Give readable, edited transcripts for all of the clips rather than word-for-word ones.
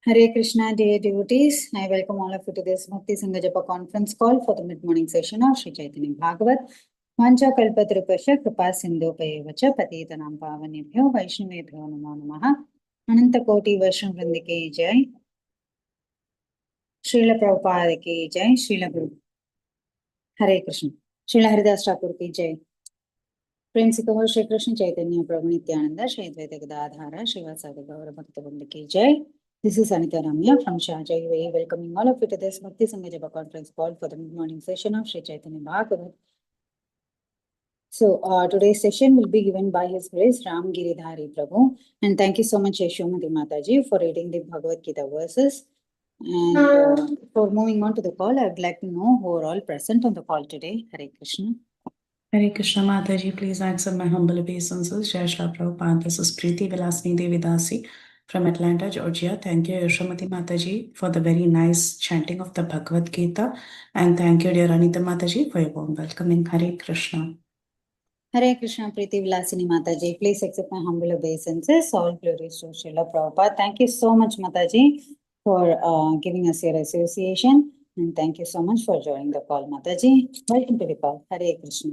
Hare Krishna, dear devotees. I welcome all of you to this Bhakti Sangha Japa conference call for the mid-morning session of Sri Caitanya Bhagavat. Vancha kalpatrupasya kripa sindhupaya patitanam pavanebhyo vaishnavebhyo namo namaha. Ananta koti vaishnav vrinda ki jai. Srila Prabhupada ki jai. Srila Guru. Hare Krishna. Srila Haridas Thakur ki jai. Principal Shri Krishna Chaitanya Prabhu Nityananda, Shri Advaita Gadadhara, Srivasadi Gaura Bhakta Vrinda ki jai. This is Anita Ramya from Sharjah, UAE, welcoming all of you to this Bhakti Sangha Japa conference call for the mid-morning session of Sri Caitanya Bhagavath. So, today's session will be given by His Grace Ramgiridhari Prabhu. And thank you so much, Yashomati Mataji, for reading the Bhagavad Gita verses. And for moving on to the call, I would like to know who are all present on the call today. Hare Krishna. Hare Krishna Mataji, please accept my humble obeisances. Jai Shri Prabhupada. This is Preeti Vilasini Devi Dasi from Atlanta, Georgia. Thank you, Yashomati Mataji, for the very nice chanting of the Bhagavad Gita. And thank you, dear Anita Mataji, for your warm welcoming. Hare Krishna. Hare Krishna, Preeti Vilasini Mataji. Please accept my humble obeisances. All glories to Srila Prabhupada. Thank you so much, Mataji, for giving us your association. And thank you so much for joining the call, Mataji. Welcome to the call. Hare Krishna.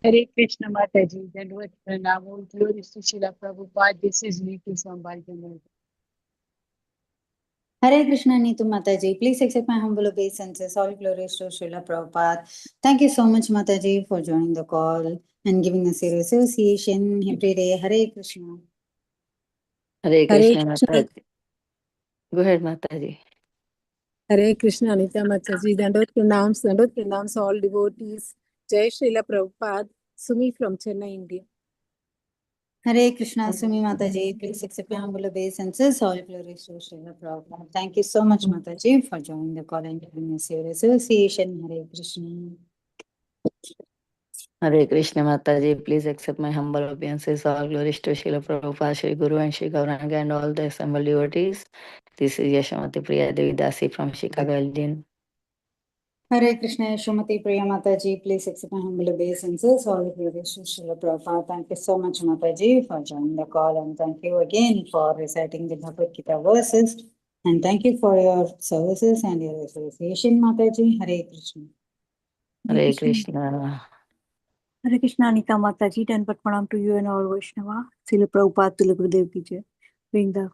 Hare Krishna Mataji, Dandavad Pranam, all glories to Srila Prabhupada. This is Neetu from Baltimore. Hare Krishna, Neetu Mataji. Please accept my humble obeisances. All glories to Srila Prabhupada. Thank you so much, Mataji, for joining the call and giving us your association every day. Hare Krishna. Hare Krishna Mataji. Go ahead, Mataji. Hare Krishna, Anita Mataji. Dandavad pranams all devotees. Jai Srila Prabhupada. Sumi from Chennai, India. Hare Krishna, Sumi Mataji. Please accept my humble obeisances. All glories to Srila Prabhupada. Thank you so much, Mataji, for joining the call and giving us your association. Hare Krishna. Hare Krishna Mataji. Please accept my humble obeisances. All glories to Srila Prabhupada, Shri Guru and Shri Gauranga and all the assembled devotees. This is Yashomati Priya Devi Dasi from Chicago, Illinois. Hare Krishna, Yashomati Priya Mataji. Please accept my humble obeisances. All glories to Srila Prabhupada. Thank you so much, Mataji, for joining the call. And thank you again for reciting the Bhagavad Gita verses. And thank you for your services and your association, Mataji. Hare Krishna. Hare Krishna. Hare Krishna, Anita Mataji, Dandavad pranam to you and all Vaishnava. Srila Prabhupada Tila Gurudev ki jai. Vrinda.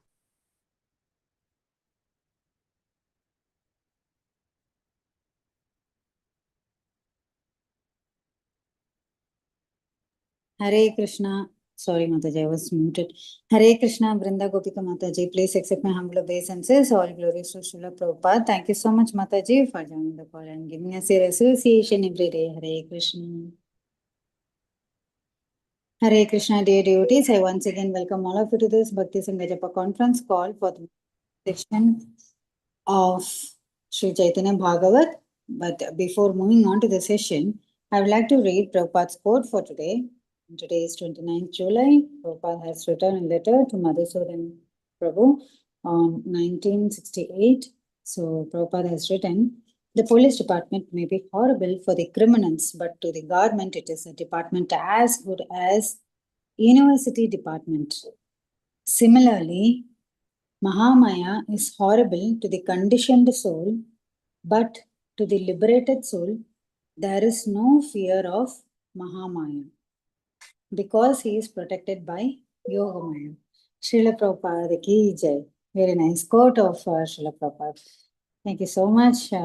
Hare Krishna. Sorry, Mataji, I was muted. Hare Krishna, Vrinda Gopika Mataji. Please accept my humble obeisances. All glories to Srila Prabhupada. Thank you so much, Mataji, for joining the call and giving us your association every day. Hare Krishna. Hare Krishna, dear devotees. I once again welcome all of you to this Bhakti Sangha Japa conference call for the section of Sri Chaitanya Bhagavat. But before moving on to the session, I would like to read Prabhupada's quote for today. Today is 29th July. Prabhupada has written a letter to Madhusudan Prabhu on 1968. So Prabhupada has written, the police department may be horrible for the criminals, but to the government it is a department as good as university department. Similarly, Mahamaya is horrible to the conditioned soul, but to the liberated soul, there is no fear of Mahamaya, because he is protected by Yogamaya. Srila Prabhupada ki jai. Very nice quote of Srila Prabhupada. Thank you so much to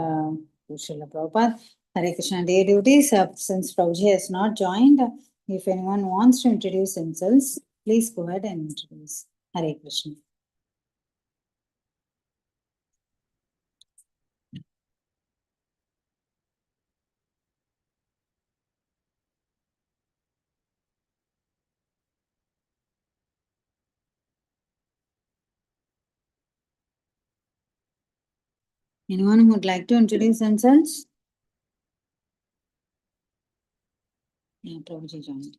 Srila Prabhupada. Hare Krishna, dear devotees. Since Prabhuji has not joined, if anyone wants to introduce themselves, please go ahead and introduce. Hare Krishna. Anyone who would like to introduce themselves? Yeah, Prabhuji joined.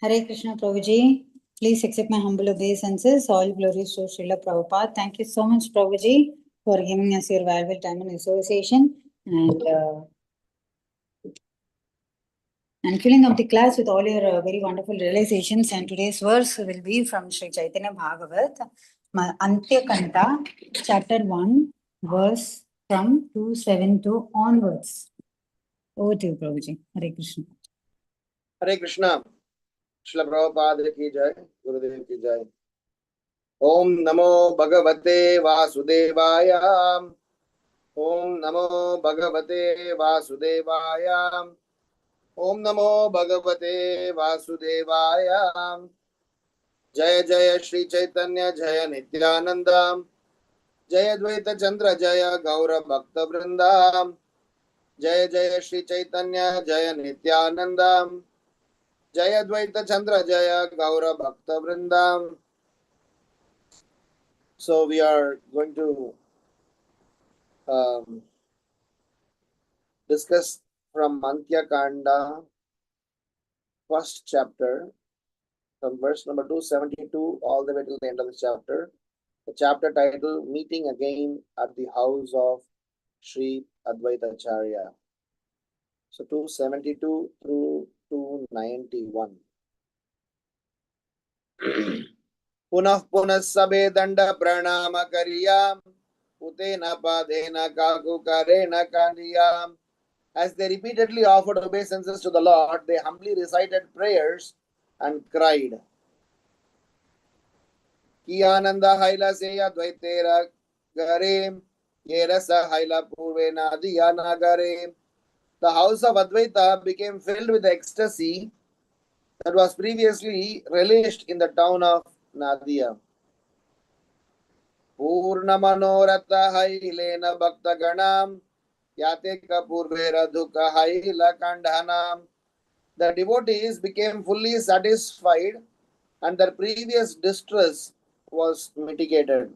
Hare Krishna, Prabhuji. Please accept my humble obeisances. All glories to Srila Prabhupada. Thank you so much, Prabhuji, for giving us your valuable time and association. And and filling up the class with all your very wonderful realizations. And today's verse will be from Sri Caitanya Bhagavata Antya Kanda, chapter 1, verse from 272 onwards. Over to you, Prabhuji. Hare Krishna. Hare Krishna. Srila Prabhupada ki jai, Gurudev ki jai. Om Namo Bhagavate Vasudevaya. Om Namo Bhagavate Vasudevaya. Om Namo Bhagavate Vasudevaya. Jaya Jaya Shri Chaitanya Jaya Nityananda. Jaya Dvaita Chandra Jaya Gaura Bhakta Vrinda. Jaya Jaya Shri Chaitanya Jaya Nityananda. Jaya Dvaita Chandra Jaya Gaura Bhakta Vrinda. So we are going to discuss from Antya Kanda, first chapter, from verse number 272 all the way till the end of the chapter. The chapter title, Meeting Again at the House of Sri Advaita Acharya. So 272 through 291. Punah punah sabe danda pranama kariyam utena padena kaku karena kandiyam. As they repeatedly offered obeisances to the Lord, they humbly recited prayers and cried. Kiyananda haila seya dvaitera gare yerasa haila purve nadiya nagare. The house of Advaita became filled with the ecstasy that was previously relished in the town of Nadia. Purna manorata hailena bhakta ganam yate kapurvera dukha haila kandhanam. The devotees became fully satisfied and their previous distress was mitigated.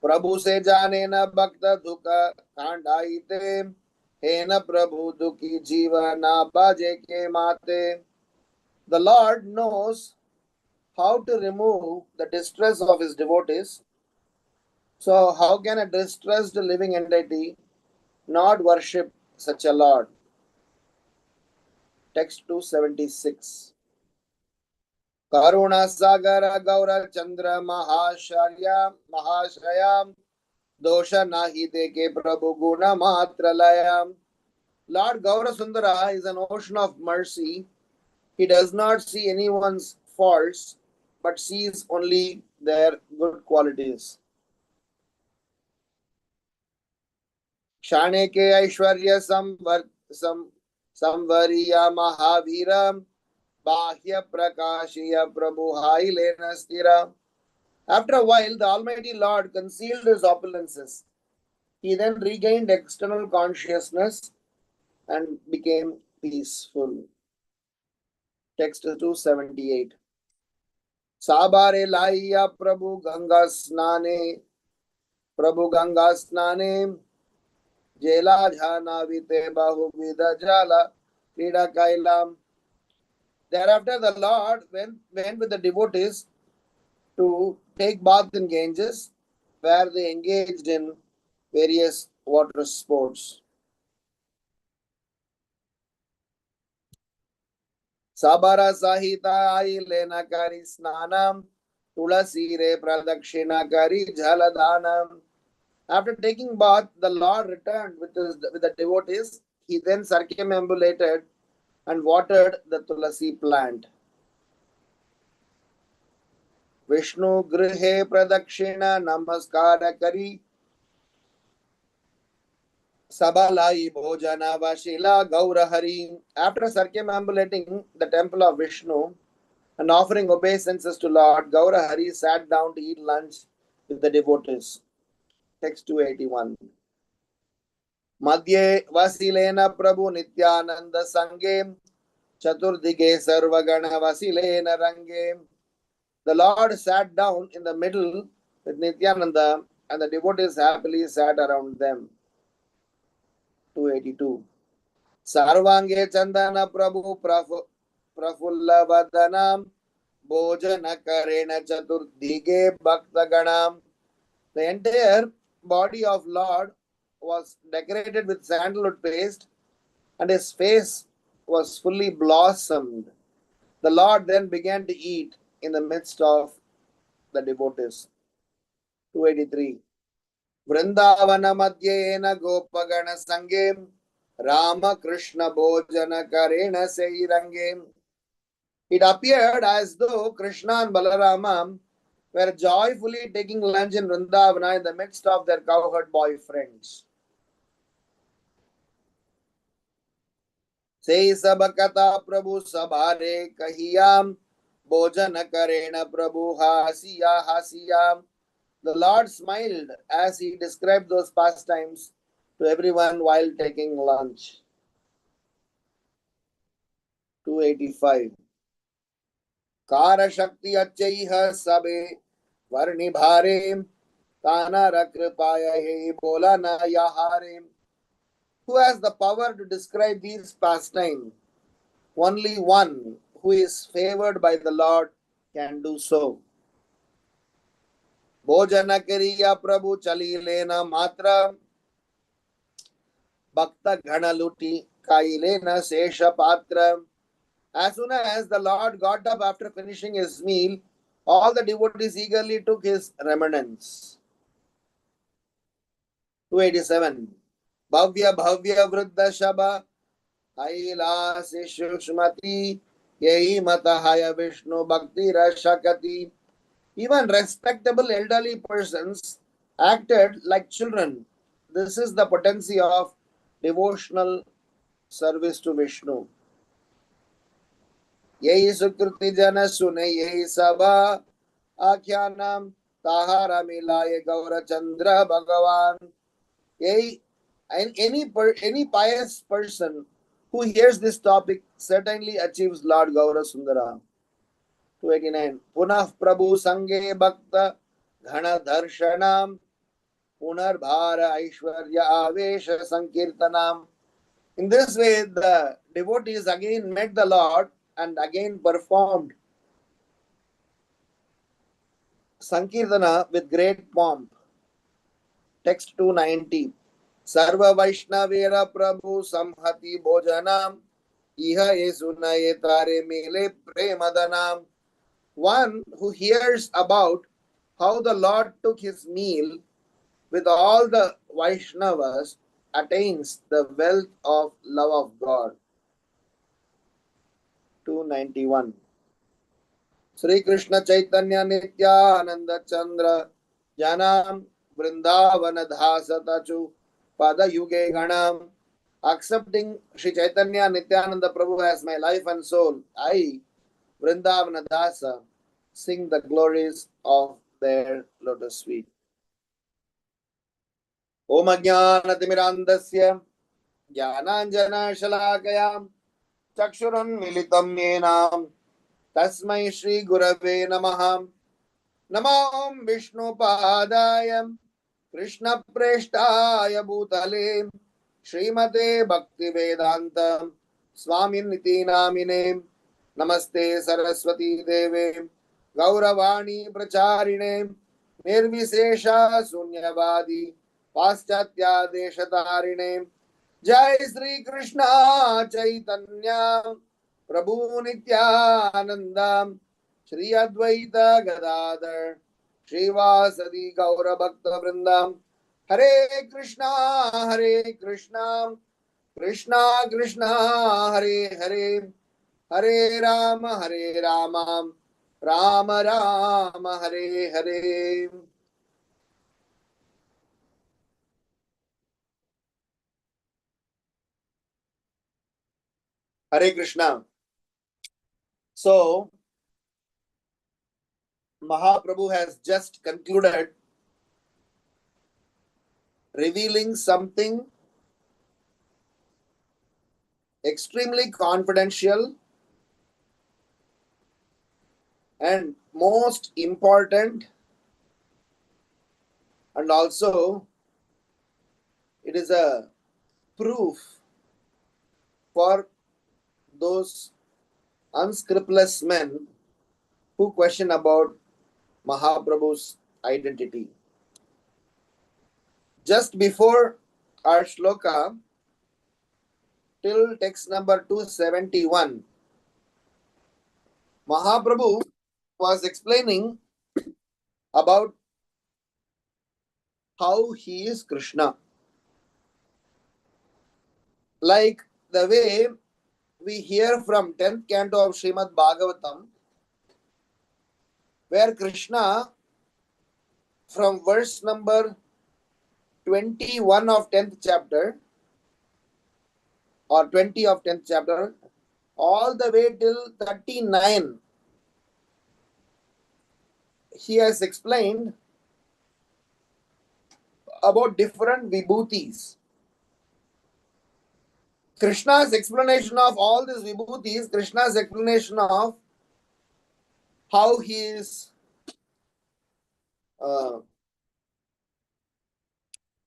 Prabhu se jane na bhakta dukha khandaite hena prabhu dukhi jiva na baje ke mate. The Lord knows how to remove the distress of his devotees. So how can a distressed living entity not worship such a Lord? Text 276. Karuna Sagara Gaura Chandra Mahasharya Mahashayam Dosha Nahi Deke Prabhu Guna Matralayam. Lord Gaura Sundara is an ocean of mercy. He does not see anyone's faults, but sees only their good qualities. Shane ke Aishwarya Samvariya Mahavira Bahya Prakashiya Prabhu Hailena Stira. After a while, the Almighty Lord concealed his opulences. He then regained external consciousness and became peaceful. Text 278. Sabare Laiya Prabhu Ganga Snane Jela Jhana Vite Bahu Vida Jala Krida Kailam. Thereafter, the Lord went with the devotees to take bath in Ganges, where they engaged in various water sports. Sabara Sahita Ailena Kari Snanam Tulasi Re Pradakshina Kari Jaladanam. After taking bath, the Lord returned with the devotees. He then circumambulated and watered the Tulasi plant. Vishnu Grihe Pradakshina Namaskara Kari Sabalai Bhojana Vashila Gaurahari. After circumambulating the temple of Vishnu and offering obeisances to Lord, Gaurahari sat down to eat lunch with the devotees. Text 281. Madhye Vasilena Prabhu Nityananda Sange Chaturdige Sarvagana Vasilena Range. The Lord sat down in the middle with Nityananda and the devotees happily sat around them. 282. Sarvange Chandana Prabhu Prafulla Vadanam Bojana Karena Chaturdige Bhakta Ganam. The entire body of Lord was decorated with sandalwood paste and his face was fully blossomed, the Lord then began to eat in the midst of the devotees. 283. Vrindavana madhyena gopagana sangem Rama Krishna bhojana karena seirangem. It appeared as though Krishna and Balarama were joyfully taking lunch in Vrindavana in the midst of their cowherd boyfriends. Say sabakata Prabhu sabare kahiyam bhojana karena Prabhu hasiya hasiyam. The Lord smiled as he described those pastimes to everyone while taking lunch. 285. Kara Shakti Achaiha Sabe Varni Bhare Kana Rakripaya He Bola Na Yahare. Who has the power to describe these pastimes? Only one who is favored by the Lord can do so. Bhojana Kariya Prabhu Chalilena Matra Bhakta Ghanaluti Kailena Sesha Patra. As soon as the Lord got up after finishing his meal, all the devotees eagerly took his remnants. 287. Bhavya Bhavya Vriddha Shaba Hailasi Shushmati Yehi Matahaya Vishnu Bhakti Rashakati. Even respectable elderly persons acted like children. This is the potency of devotional service to Vishnu. यही सुकृति जन सुने यही सभा आख्यानम ताहारा मिलाये गौर चंद्र भगवान. यही and any pious person who hears this topic certainly achieves Lord Gaura Sundara. 289. Punah Prabhu Sange Bhakta Ghana Darshanam Punar Bhara Aishwarya Avesha Sankirtanam. In this way, the devotees again met the Lord and again performed Sankirtana with great pomp. Text 290. Sarva Vaishnavera Prabhu Samhati Bhojanam Iha Esunaye Tare Mele Premadanam. One who hears about how the Lord took his meal with all the Vaishnavas attains the wealth of love of God. 291. Sri Krishna Caitanya Nityananda Chandra Janam Vrindavana Dhasatachu Pada Yuge Ganam. Accepting Sri Chaitanya Nityananda Prabhu as my life and soul, I, Vrindavana Dasa, sing the glories of their lotus feet. Om Ajnanatimirandasya Jnananjana Shalakayam Chakshurun Militam Yenam Tasmai Shri Gurave Namaha. Namo Vishnu Padaya Krishna Preshtaya Bhutale Srimate Bhakti Vedanta Swamin Niti Namine. Namaste Saraswati Deve Gauravani Pracharine Nirvisesha Sunyavadi Paschatya Deshatarine. Jai Sri Krishna Chaitanya Prabhu Nityananda Shri Advaita Gadadhar Srivasadi Gaura Bhakta Vrindam. Hare Krishna Krishna Krishna Hare Hare Hare Rama Rama Rama Hare Hare. Hare Krishna. So, Mahaprabhu has just concluded revealing something extremely confidential and most important, and also it is a proof for those unscrupulous men who question about Mahaprabhu's identity. Just before our shloka, till text number 271, Mahaprabhu was explaining about how he is Krishna. Like the way we hear from 10th canto of Srimad Bhagavatam, where Krishna, from verse number 21 of 10th chapter, or 20 of 10th chapter, all the way till 39, he has explained about different vibhutis. Krishna's explanation of all these vibhutis, Krishna's explanation of how he is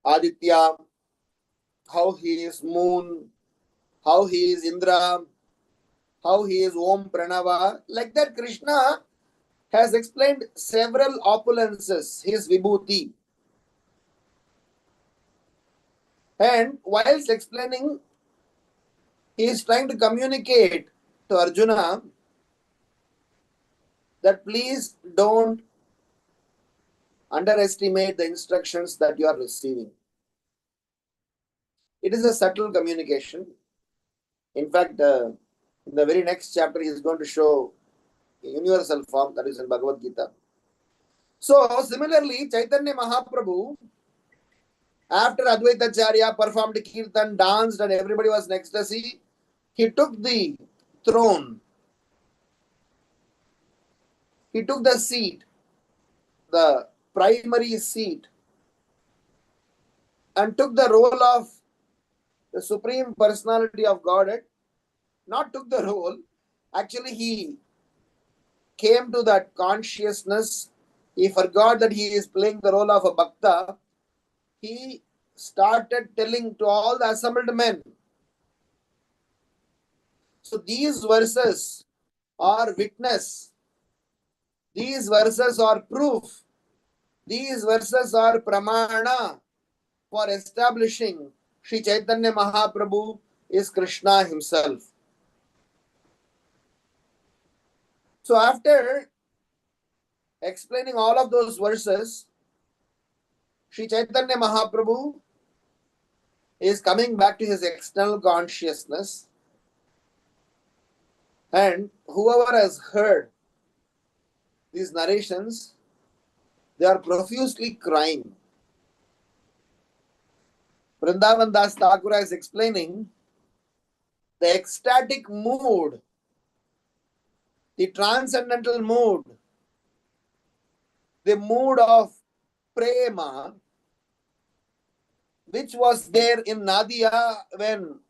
Aditya, how he is moon, how he is Indra, how he is Om Pranava. Like that, Krishna has explained several opulences, his vibhuti. And whilst explaining, he is trying to communicate to Arjuna that please don't underestimate the instructions that you are receiving. It is a subtle communication. In fact, in the very next chapter, he is going to show universal form, that is in Bhagavad Gita. So, similarly, Chaitanya Mahaprabhu, after Advaita Acharya performed Kirtan, danced, and everybody was in ecstasy, he took the throne. He took the seat, the primary seat, and took the role of the Supreme Personality of Godhead. Not took the role, actually he came to that consciousness. He forgot that he is playing the role of a bhakta. He started telling to all the assembled men. So these verses are witness. These verses are proof. These verses are pramana for establishing Sri Chaitanya Mahaprabhu is Krishna himself. So after explaining all of those verses, Sri Chaitanya Mahaprabhu is coming back to his external consciousness, and whoever has heard these narrations, they are profusely crying. Vrindavan Das Thakura is explaining the ecstatic mood, the transcendental mood, the mood of prema, which was there in Nadia when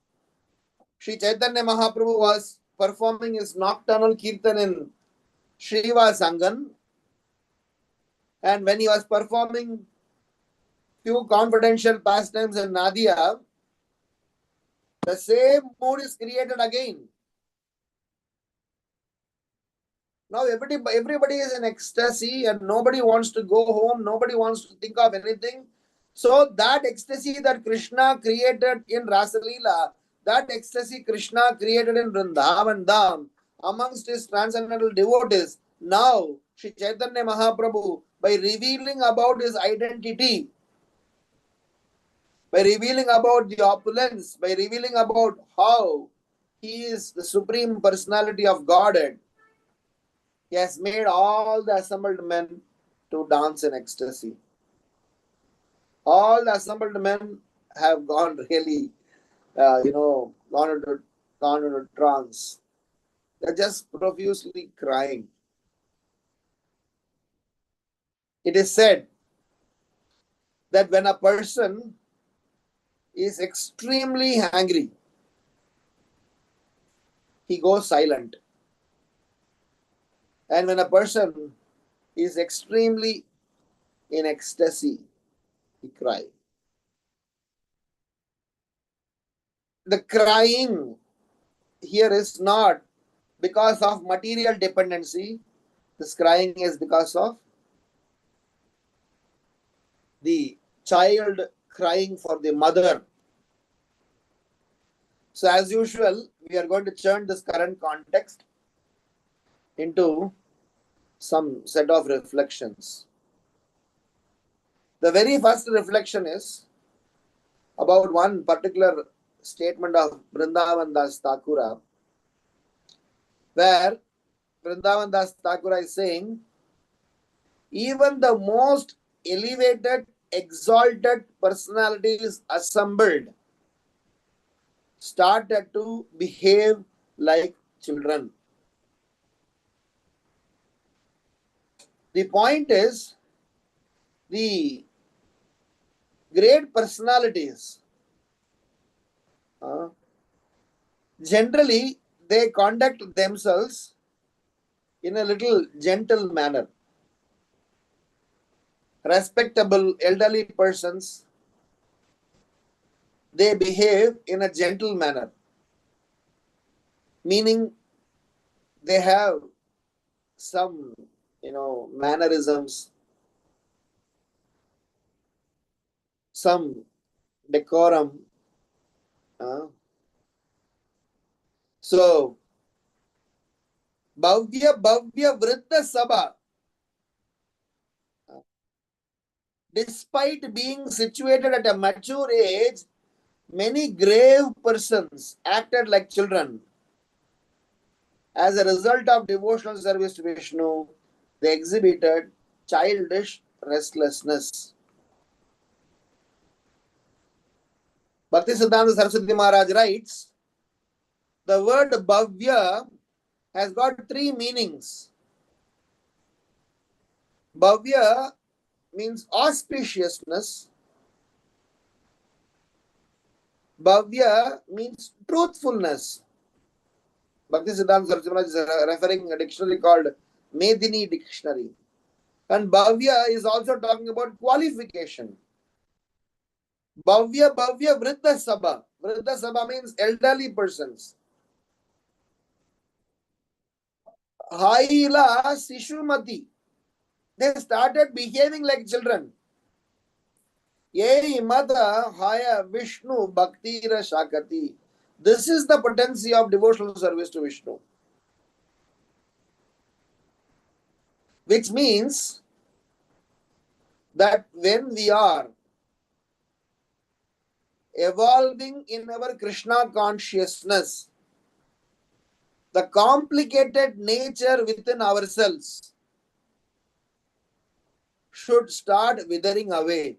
Sri Chaitanya Mahaprabhu was performing his nocturnal kirtan in Shrivas Angan, and when he was performing few confidential pastimes in Nadia, the same mood is created again. Now everybody is in ecstasy and nobody wants to go home, nobody wants to think of anything. So that ecstasy that Krishna created in Rasa Leela, that ecstasy Krishna created in Vrindavan Dham amongst his transcendental devotees, now Sri Chaitanya Mahaprabhu, by revealing about his identity, by revealing about the opulence, by revealing about how he is the Supreme Personality of Godhead, he has made all the assembled men to dance in ecstasy. All the assembled men have gone really, gone into trance. They're just profusely crying. It is said that when a person is extremely angry, he goes silent. And when a person is extremely in ecstasy, he cries. The crying here is not because of material dependency. This crying is because of the child crying for the mother. So as usual, we are going to turn this current context into some set of reflections. The very first reflection is about one particular statement of Vrindavan Das Thakura, where Vrindavan Das Thakura is saying, even the most elevated, exalted personalities assembled started to behave like children. The point is, the great personalities, generally, they conduct themselves in a little gentle manner. Respectable elderly persons, they behave in a gentle manner, meaning they have some, mannerisms, some decorum. So, Bhavya Vritta Sabha, despite being situated at a mature age, many grave persons acted like children. As a result of devotional service to Vishnu, they exhibited childish restlessness. Bhaktisiddhanta Saraswati Maharaj writes, the word Bhavya has got three meanings. Bhavya means auspiciousness. Bhavya means truthfulness. Bhaktisiddhanta Saraswati Maharaj is referring a dictionary called Medini Dictionary. And Bhavya is also talking about qualification. Bhavya Vriddha Sabha. Vriddha Sabha means elderly persons. Haila Sishumati. They started behaving like children. Ye Mata Haya Vishnu Bhaktira Shakati. This is the potency of devotional service to Vishnu. Which means that when we are evolving in our Krishna consciousness, the complicated nature within ourselves should start withering away.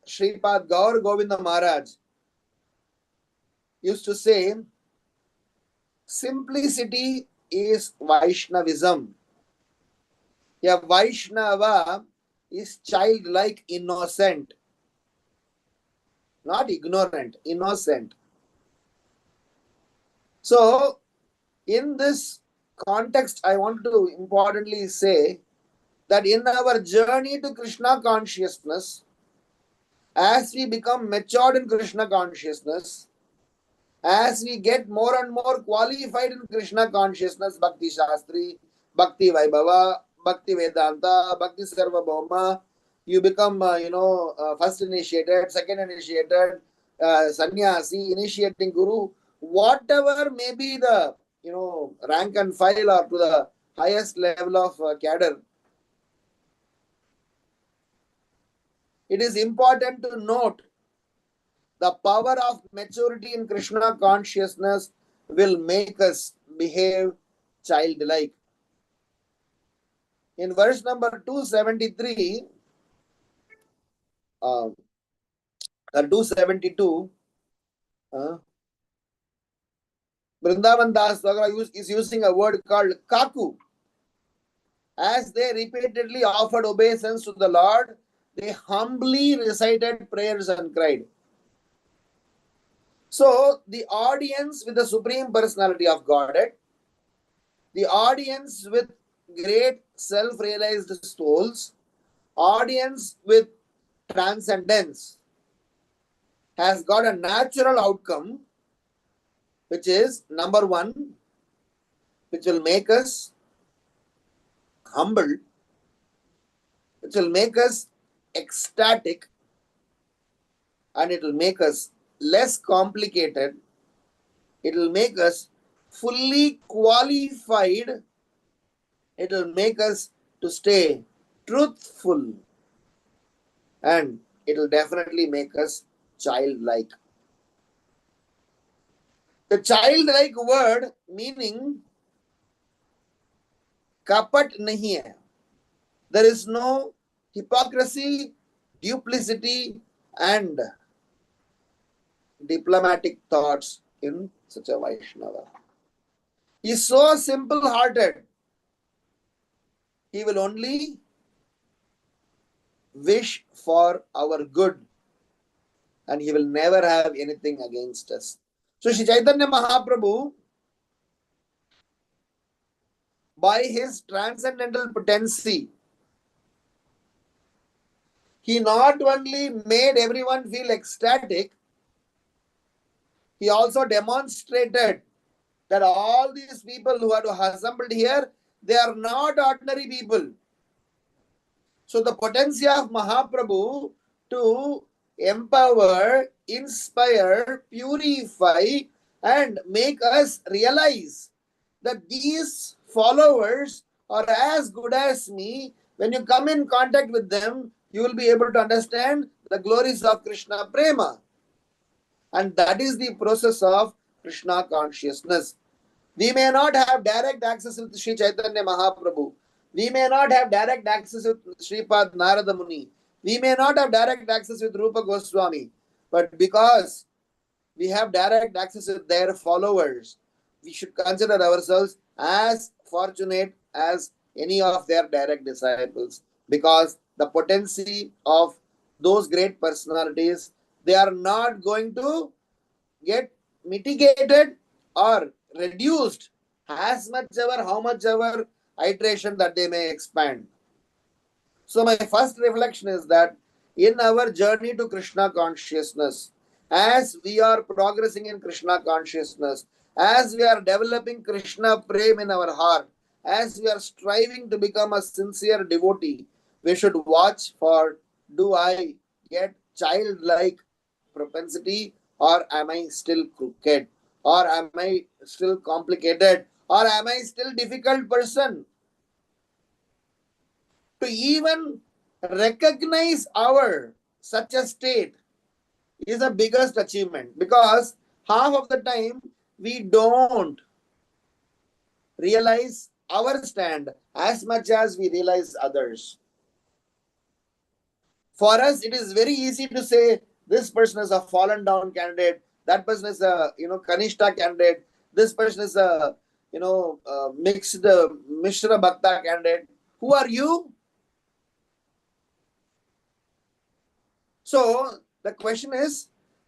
Sripad Gaur Govinda Maharaj used to say, simplicity is Vaishnavism. A Vaishnava is childlike, innocent. Not ignorant, innocent. So, in this context, I want to importantly say that in our journey to Krishna consciousness, as we become matured in Krishna consciousness, as we get more and more qualified in Krishna consciousness, Bhakti Shastri, Bhakti Vaibhava, Bhakti Vedanta, Bhakti Sarvabhauma, you become, first initiated, second initiated, sannyasi, initiating guru, whatever may be the, rank and file or to the highest level of cadre. It is important to note the power of maturity in Krishna consciousness will make us behave childlike. In verse number 273, 272, Vrindavan Das Thakura is using a word called kaku. As they repeatedly offered obeisance to the Lord, they humbly recited prayers and cried. So, the audience with the Supreme Personality of Godhead, the audience with great self-realized souls, audience with transcendence has got a natural outcome, which is number one, which will make us humble, which will make us ecstatic, and it will make us less complicated. It will make us fully qualified. It will make us to stay truthful, and it will definitely make us childlike. The childlike word meaning kapat nahi hai. There is no hypocrisy, duplicity, and diplomatic thoughts in such a Vaishnava. He is so simple hearted. He will only wish for our good, and he will never have anything against us. So Shri Chaitanya Mahaprabhu, by his transcendental potency, he not only made everyone feel ecstatic, he also demonstrated that all these people who are assembled here, they are not ordinary people. So the potency of Mahaprabhu to empower, inspire, purify, and make us realize that these followers are as good as me. When you come in contact with them, you will be able to understand the glories of Krishna Prema. And that is the process of Krishna consciousness. We may not have direct access with Sri Chaitanya Mahaprabhu. We may not have direct access with Sripad Narada Muni. We may not have direct access with Rupa Goswami. But because we have direct access with their followers, we should consider ourselves as fortunate as any of their direct disciples. Because the potency of those great personalities, they are not going to get mitigated or reduced as much ever, how much ever iteration that they may expand. So my first reflection is that in our journey to Krishna consciousness, as we are progressing in Krishna consciousness, as we are developing Krishna Prem in our heart, as we are striving to become a sincere devotee, we should watch for, do I get childlike propensity, or am I still crooked, or am I still complicated, or am I still difficult person? To even recognize our such a state is the biggest achievement, because half of the time we don't realize our stand as much as we realize others. For us, it is very easy to say this person is a fallen down candidate, that person is a Kanishta candidate, this person is a mixed Mishra Bhakta candidate. Who are you? So the question is,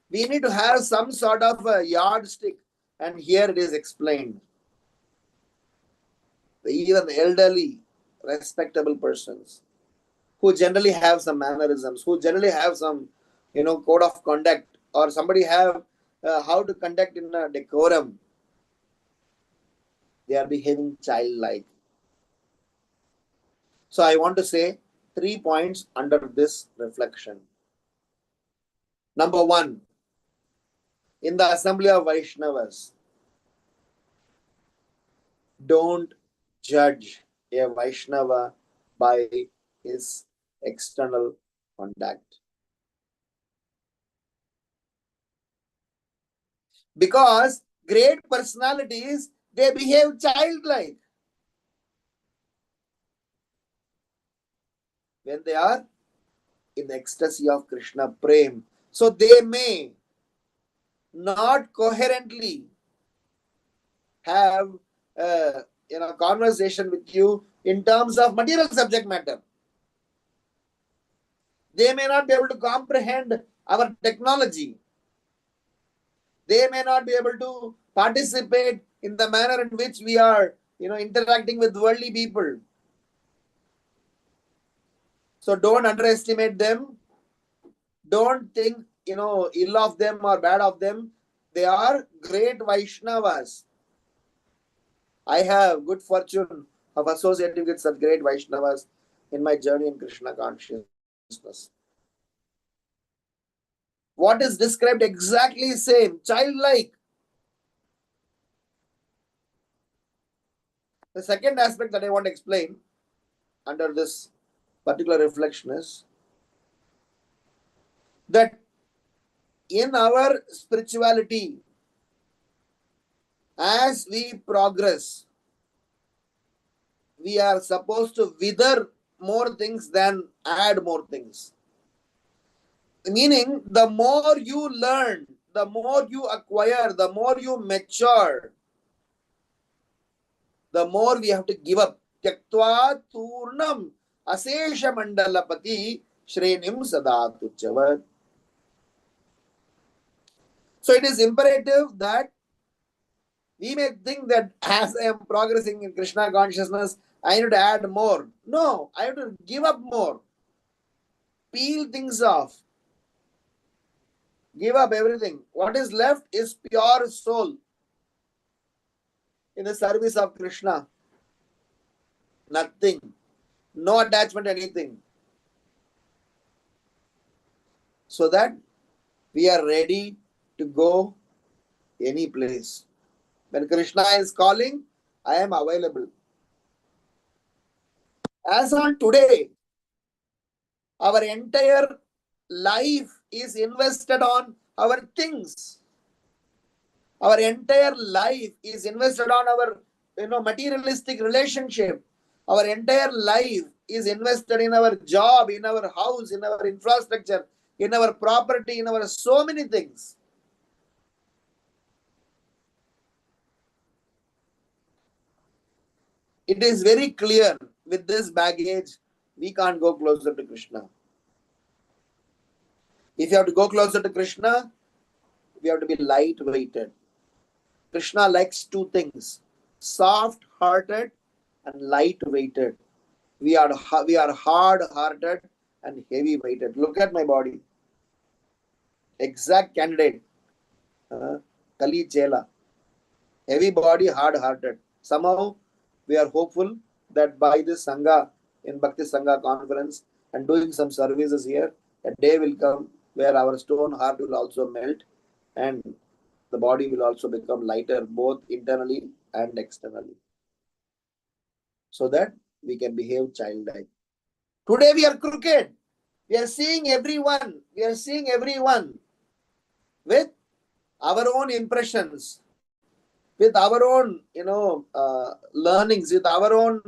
we need to have some sort of a yardstick, and here it is explained. Even elderly, respectable persons who generally have some mannerisms, who generally have some, code of conduct, or somebody have how to conduct in a decorum, they are behaving childlike. So I want to say 3 points under this reflection. Number 1, in the assembly of Vaishnavas, don't judge a Vaishnava by his external conduct. Because great personalities, they behave childlike when they are in the ecstasy of Krishna Prem. So they may not coherently have conversation with you in terms of material subject matter. They may not be able to comprehend our technology. They may not be able to participate in the manner in which we are, interacting with worldly people. So don't underestimate them. Don't think, ill of them or bad of them. They are great Vaishnavas. I have good fortune of associating with such great Vaishnavas in my journey in Krishna consciousness. What is described exactly same, childlike. The second aspect that I want to explain under this particular reflection is that in our spirituality, as we progress, we are supposed to wither more things than add more things. Meaning, the more you learn, the more you acquire, the more you mature, the more we have to give up. Tyaktva turnam asesha mandalapati shrenim sadatuchavat. So it is imperative that we may think that as I am progressing in Krishna consciousness, I need to add more. No, I have to give up more. Peel things off. Give up everything. What is left is pure soul in the service of Krishna. Nothing. No attachment to anything. So that we are ready to go any place. When Krishna is calling, I am available. As on today, our entire life is invested on our things. Our entire life is invested on our materialistic relationship. Our entire life is invested in our job, in our house, in our infrastructure, in our property, in our so many things. It is very clear with this baggage, we can't go closer to Krishna. If you have to go closer to Krishna, we have to be light-weighted. Krishna likes two things, soft-hearted and light-weighted. We are hard-hearted and heavy-weighted. Look at my body. Exact candidate. Kali Chela. Heavy body, hard-hearted. Somehow, we are hopeful that by this Sangha, in Bhakti Sangha conference, and doing some services here, a day will come where our stone heart will also melt and the body will also become lighter, both internally and externally, so that we can behave childlike. Today we are crooked. We are seeing everyone. We are seeing everyone with our own impressions, with our own, learnings, with our own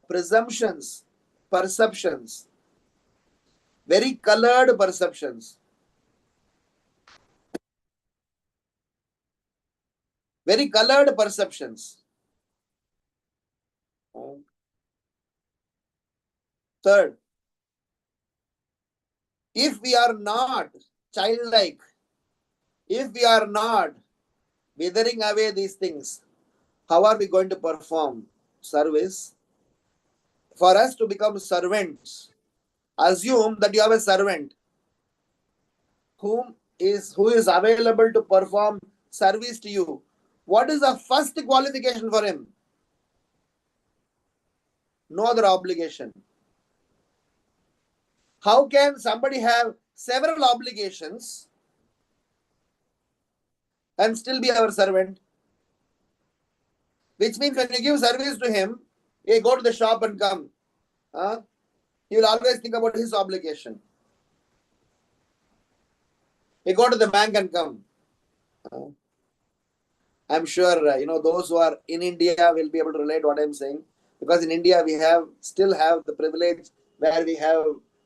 presumptions, perceptions, very colored perceptions. Very colored perceptions. Third, if we are not childlike, if we are not withering away these things, how are we going to perform service? For us to become servants, assume that you have a servant who is available to perform service to you. What is the first qualification for him? No other obligation. How can somebody have several obligations and still be our servant? Which means when you give service to him, he go to the shop and come. He will always think about his obligation. He go to the bank and come. I'm sure those who are in India will be able to relate what I'm saying, because in India we still have the privilege where we have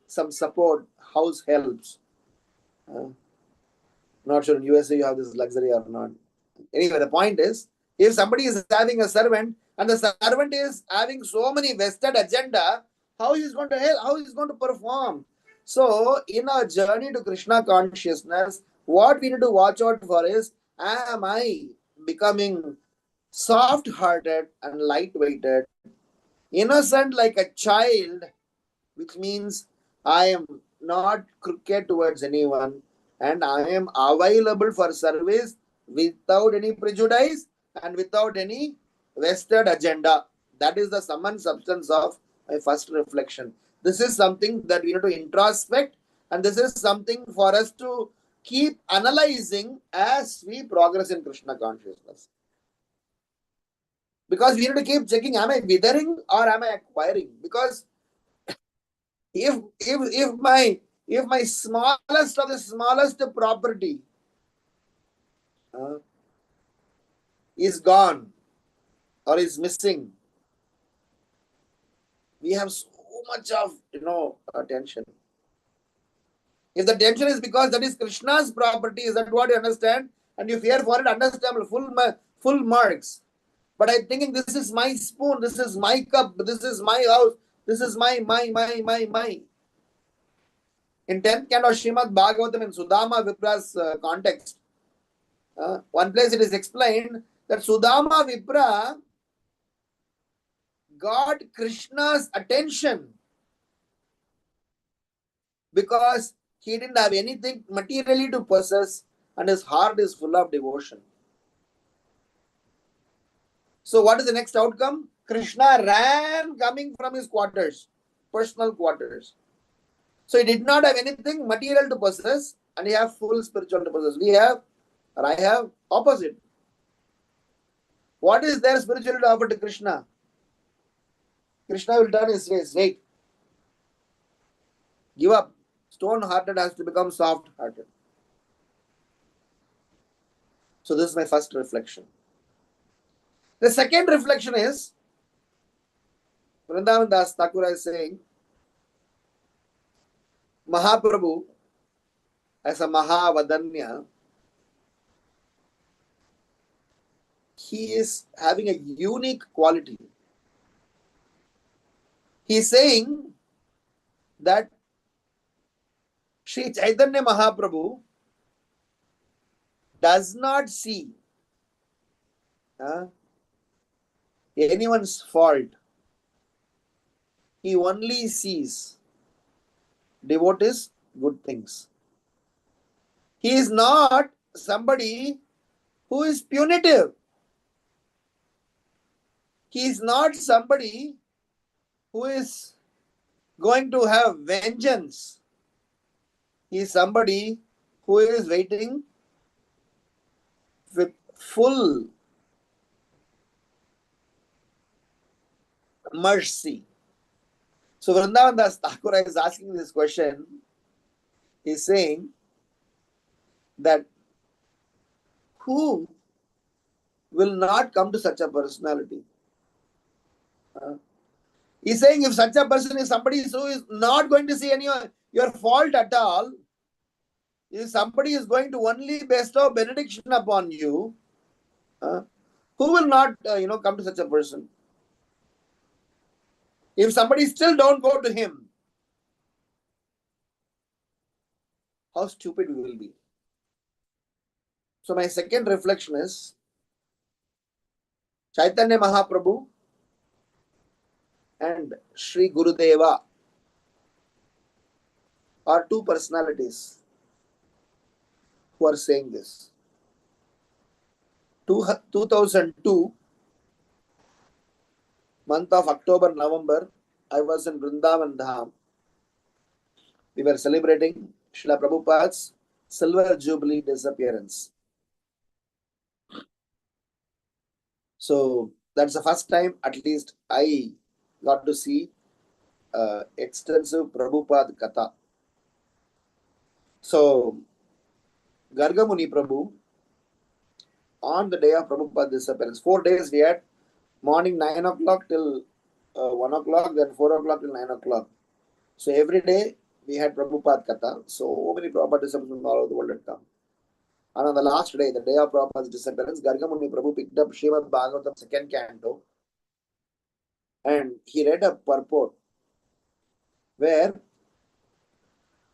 some support, house helps. Not sure in USA you have this luxury or not. Anyway, the point is, if somebody is having a servant and the servant is having so many vested agenda, how he is going to help? How he is going to perform? So, in our journey to Krishna consciousness, what we need to watch out for is, am I becoming soft-hearted and light-weighted, innocent like a child, which means I am not crooked towards anyone and I am available for service without any prejudice and without any vested agenda. That is the sum and substance of my first reflection. This is something that we need to introspect And this is something for us to keep analyzing as we progress in Krishna consciousness. Because we need to keep checking, am I withering or am I acquiring? Because if my smallest of the smallest property is gone or is missing, we have so much of tension. If the tension is because that is Krishna's property, is that what you understand? And you fear for it, understandable, full marks. But I'm thinking, this is my spoon, this is my cup, this is my house, this is my. In 10th canto of Srimad Bhagavatam in Sudama Vipra's context, one place it is explained that Sudama Vipra got Krishna's attention because he didn't have anything materially to possess and his heart is full of devotion. So what is the next outcome? Krishna ran coming from his quarters, personal quarters. So he did not have anything material to possess and he have full spiritual to possess. I have opposite. What is their spirituality to offer to Krishna? Krishna will turn his face, wait. Give up. Stone-hearted has to become soft-hearted. So this is my first reflection. The second reflection is, Vrindavan Das Thakur is saying, Mahaprabhu, as a Mahavadanya, he is having a unique quality. He is saying that Sri Chaitanya Mahaprabhu does not see anyone's fault. He only sees devotees' good things. He is not somebody who is punitive. He is not somebody who is going to have vengeance. He is somebody who is waiting with full mercy. So Vrindavan Das Thakur is asking this question. He is saying that who will not come to such a personality? He is saying if such a person is somebody who is not going to see any your fault at all, if somebody is going to only bestow benediction upon you, who will not come to such a person? If somebody still don't go to him, how stupid we will be. So my second reflection is, Chaitanya Mahaprabhu and Sri Gurudeva are two personalities who are saying this. 2002, month of October, November, I was in Vrindavan Dham. We were celebrating Srila Prabhupada's Silver Jubilee disappearance. So that's the first time, at least, I got to see extensive Prabhupada Katha. So Gargamuni Prabhu, on the day of Prabhupada's disappearance, 4 days we had, morning 9 o'clock till 1 o'clock, then 4 o'clock till 9 o'clock. So every day we had Prabhupada Katha. So many Prabhupada disciples from all over the world had come. And on the last day, the day of Prabhupada's disappearance, Gargamuni Prabhu picked up Srimad Bhagavatam 2nd canto and he read a purport where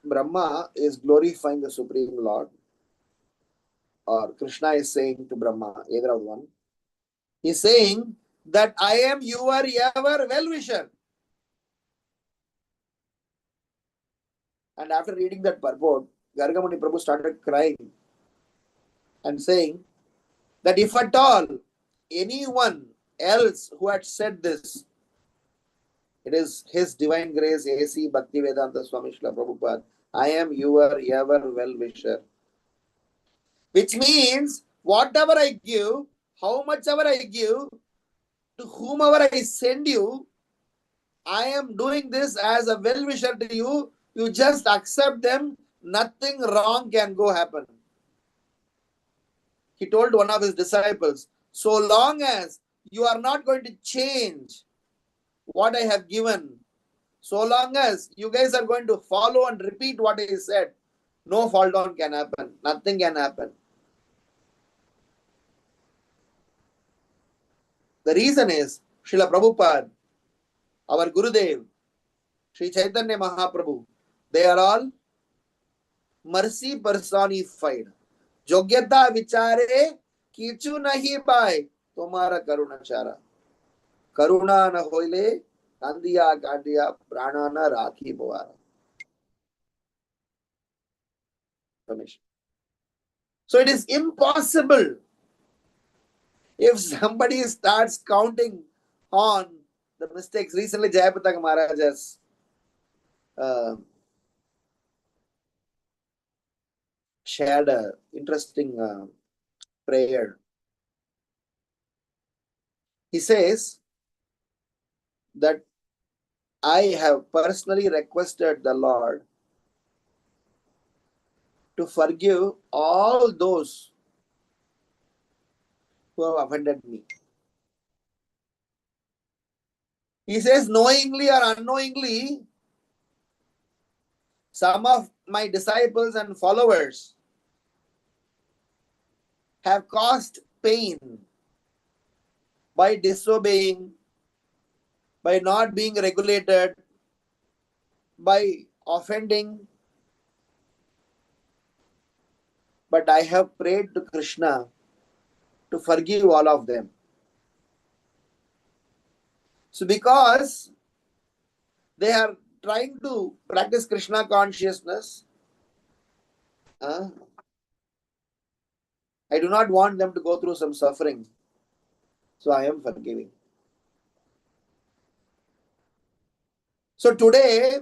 Brahma is glorifying the Supreme Lord, or Krishna is saying to Brahma, either of one, he is saying that I am your ever well-wisher. And after reading that purport, Gargamuni Prabhu started crying and saying that if at all anyone else who had said this, it is His Divine Grace A.C. Bhaktivedanta Swami Srila Prabhupada I am your ever well-wisher. Which means, whatever I give, how much ever I give, to whomever I send you, I am doing this as a well-wisher to you. You just accept them. Nothing wrong can go happen. He told one of his disciples, so long as you are not going to change what I have given, so long as you guys are going to follow and repeat what I said, no fall down can happen. Nothing can happen. The reason is, Srila Prabhupada, our Gurudev, Sri Chaitanya Mahaprabhu, they are all mercy personified. Jogyata vichare kichu nahi pai tomara karuna chara. Karuna na hoile kandiya kandiya prana na rakhi boara. So it is impossible if somebody starts counting on the mistakes. Recently, Jayapataka Maharaj has shared an interesting prayer. He says that I have personally requested the Lord to forgive all those who have offended me. He says, knowingly or unknowingly, some of my disciples and followers have caused pain by disobeying, by not being regulated, by offending. But I have prayed to Krishna to forgive all of them. So because they are trying to practice Krishna consciousness, I do not want them to go through some suffering. So I am forgiving. So today,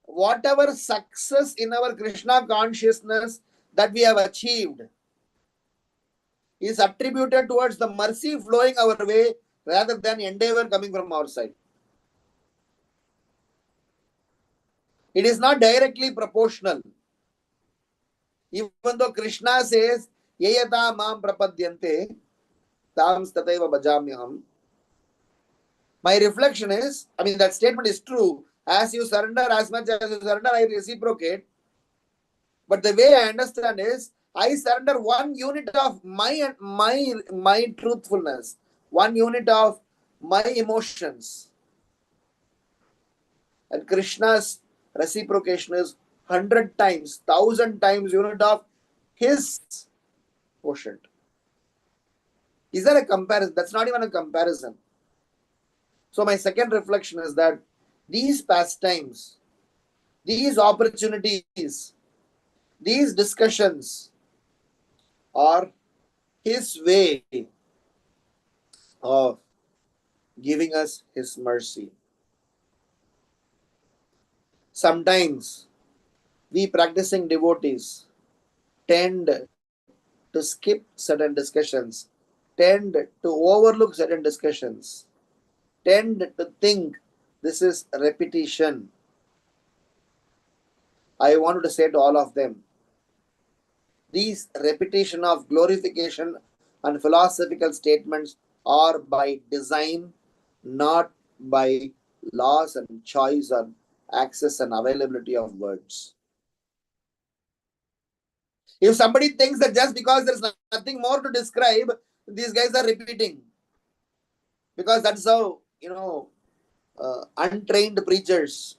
whatever success in our Krishna consciousness that we have achieved is attributed towards the mercy flowing our way rather than endeavor coming from our side. It is not directly proportional. Even though Krishna says, Yayata mam prapadyante, tam stataiva bhajamyaham. My reflection is, that statement is true. As you surrender, as much as you surrender, I reciprocate. But the way I understand is, I surrender 1 unit of my truthfulness, 1 unit of my emotions. And Krishna's reciprocation is 100 times, 1,000 times unit of his quotient. Is there a comparison? That's not even a comparison. So my second reflection is that these pastimes, these opportunities, these discussions are his way of giving us his mercy. Sometimes we practicing devotees tend to skip certain discussions, tend to overlook certain discussions, tend to think this is repetition. I wanted to say to all of them, these repetition of glorification and philosophical statements are by design, not by loss and choice and access and availability of words. If somebody thinks that just because there's nothing more to describe, these guys are repeating. Because that's how, untrained preachers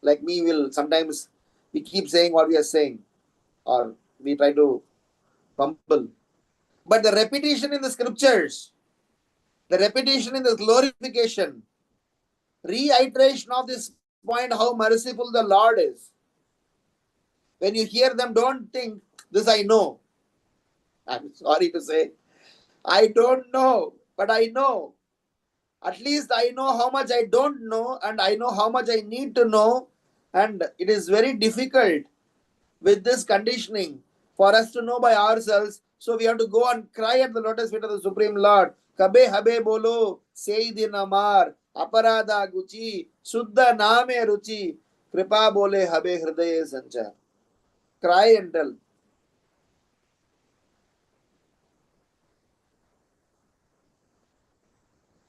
like me will sometimes, we keep saying what we are saying, or we try to mumble. But the repetition in the scriptures, the repetition in the glorification, reiteration of this point, how merciful the Lord is. When you hear them, don't think, this I know. I'm sorry to say, I don't know, but I know. At least I know how much I don't know, and I know how much I need to know. And it is very difficult with this conditioning for us to know by ourselves. So we have to go and cry at the lotus feet of the Supreme Lord. Kabe habe bolo, sei din amar, aparada guchi, suddha name ruchi, kripa bole habe hridaye sanchar. Cry and tell.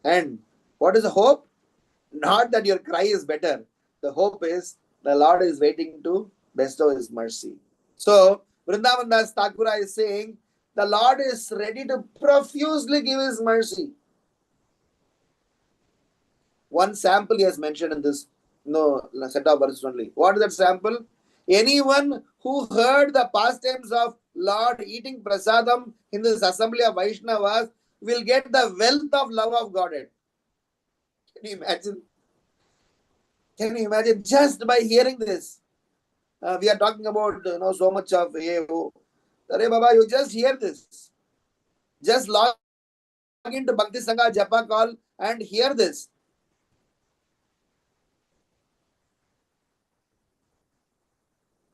And what is the hope? Not that your cry is better. The hope is the Lord is waiting to bestow His mercy. So, Vrindavan Das Thakura is saying, the Lord is ready to profusely give His mercy. One sample He has mentioned in this set of verses only. What is that sample? Anyone who heard the pastimes of Lord eating prasadam in this assembly of Vaishnavas will get the wealth of love of Godhead. Can you imagine? Can you imagine just by hearing this? We are talking about so much of Arey Baba, you just hear this. Just log into Bhakti Sangha Japa call and hear this.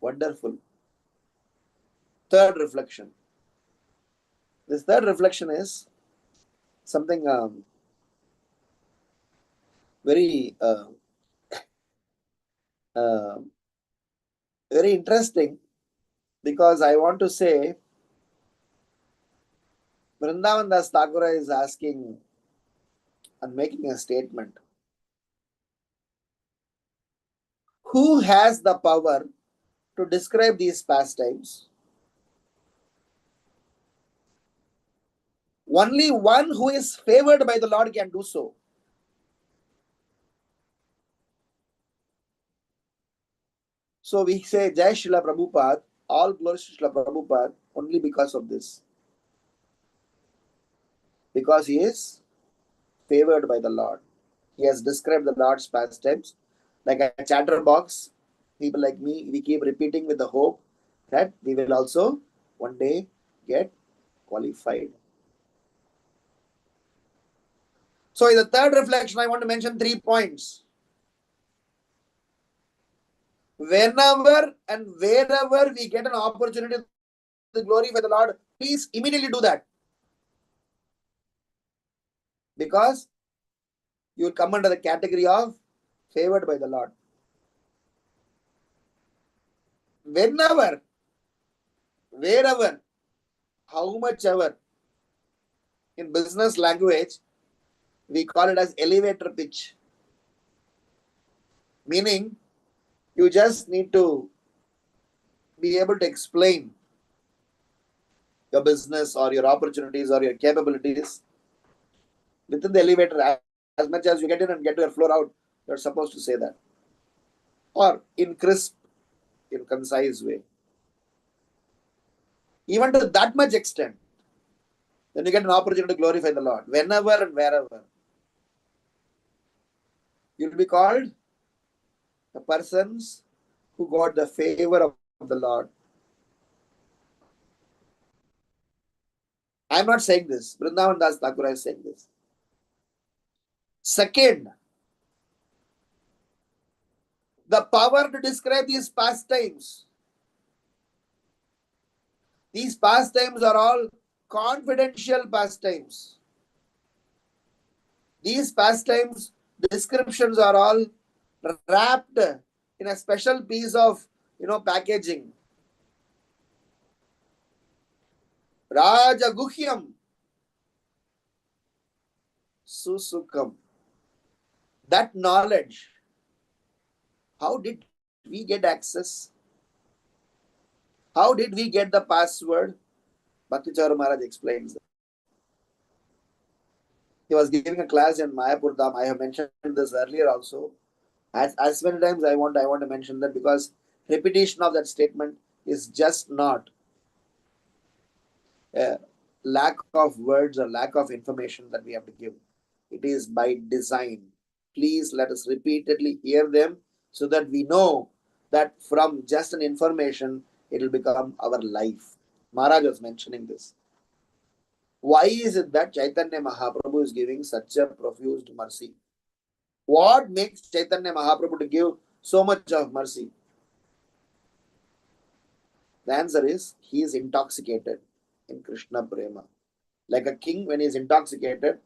Wonderful. Third reflection. This third reflection is something very very interesting, because I want to say Vrindavan Das Thakura is asking and making a statement. Who has the power to describe these pastimes? Only one who is favored by the Lord can do so. So we say Jai Srila Prabhupada, all glory to Srila Prabhupada, only because of this. Because he is favored by the Lord. He has described the Lord's pastimes like a chatterbox. People like me, we keep repeating with the hope that we will also one day get qualified. So in the third reflection, I want to mention 3 points. Whenever and wherever we get an opportunity to glorify the Lord, please immediately do that. Because you will come under the category of favored by the Lord. Whenever, wherever, how much ever, in business language, we call it as elevator pitch. Meaning, you just need to be able to explain your business or your opportunities or your capabilities within the elevator. As much as you get in and get your floor out, you're supposed to say that. Or in crisp, in concise way. Even to that much extent, then you get an opportunity to glorify the Lord. Whenever and wherever. You'll be called the persons who got the favor of the Lord. I'm not saying this. Vrindavan Das Thakura is saying this. Second, the power to describe these pastimes. These pastimes are all confidential pastimes. These pastimes descriptions are all wrapped in a special piece of packaging. Rajaguhyam Susukam. That knowledge, how did we get access? How did we get the password? Bhakti Charu Maharaj explains that. He was giving a class in Mayapur Dham. I have mentioned this earlier also. As many times I want to mention that, because repetition of that statement is just not a lack of words or lack of information that we have to give. It is by design. Please let us repeatedly hear them so that we know that from just an information, it will become our life. Maharaj was mentioning this. Why is it that Caitanya Mahaprabhu is giving such a profuse mercy? What makes Caitanya Mahaprabhu to give so much of mercy? The answer is he is intoxicated in Krishna Prema. Like a king when he is intoxicated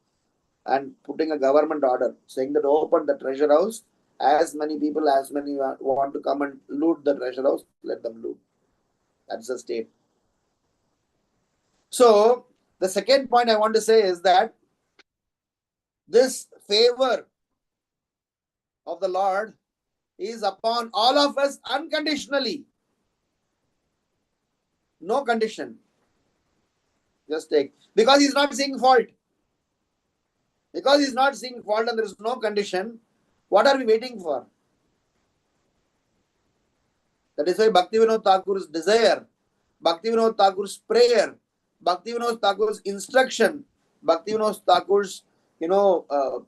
and putting a government order saying that open the treasure house, as many people as many want to come and loot the treasure house, let them loot. That's the state. So the second point I want to say is that this favor of the Lord is upon all of us unconditionally. No condition. Just take. Because he's not seeing fault. Because he's not seeing fault and there is no condition, what are we waiting for? That is why Bhaktivinoda Thakur's desire, Bhaktivinoda Thakur's prayer, Bhaktivinoda Thakur's instruction, Bhaktivinoda Thakur's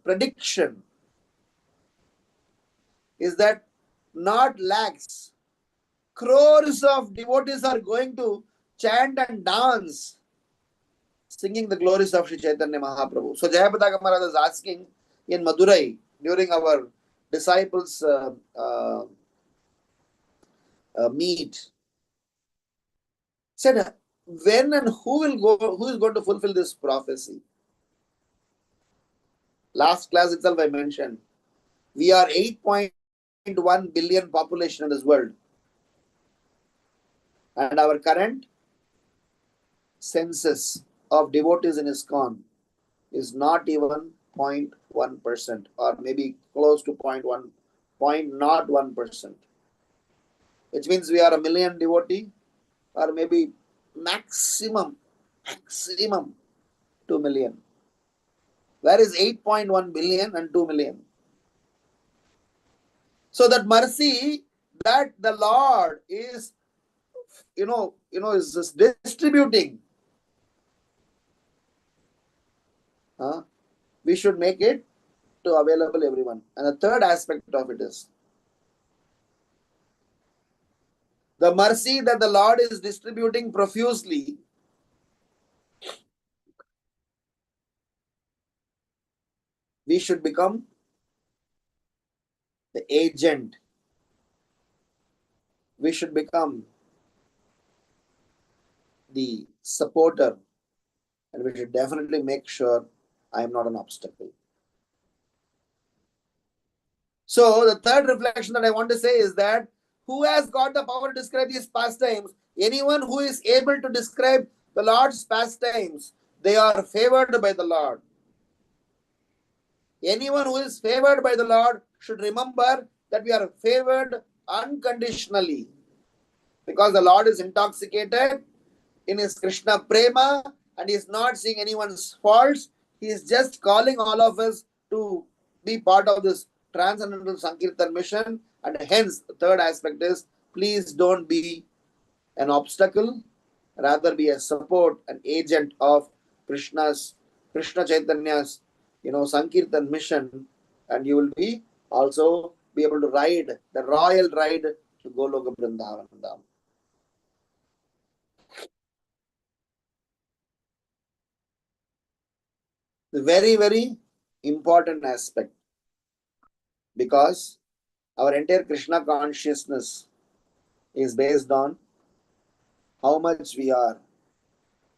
prediction is that not lakhs, crores of devotees are going to chant and dance singing the glories of Sri Chaitanya Mahaprabhu. So Jayapataka Maharaj is asking in Madurai during our disciples meet, said, when and who is going to fulfill this prophecy? Last class itself I mentioned, we are 8.1 billion population in this world. And our current census of devotees in ISKCON is not even 0.1% or maybe close to 0.1%, which means we are a million devotee or maybe maximum 2 million. Where is 8.1 billion and 2 million? So that mercy that the Lord is, is distributing. We should make it to available everyone. And the third aspect of it is the mercy that the Lord is distributing profusely. We should become the agent. We should become the supporter. And we should definitely make sure I am not an obstacle. So the third reflection that I want to say is that who has got the power to describe these pastimes? Anyone who is able to describe the Lord's pastimes, they are favored by the Lord. Anyone who is favored by the Lord should remember that we are favored unconditionally. Because the Lord is intoxicated in his Krishna Prema and he is not seeing anyone's faults. He is just calling all of us to be part of this transcendental Sankirtan mission. And hence, the third aspect is, please don't be an obstacle, rather be a support, an agent of Krishna Chaitanya's, Sankirtan mission, and you will be also be able to ride the royal ride to Goloka Vrindavan. The very, very important aspect, because our entire Krishna consciousness is based on how much we are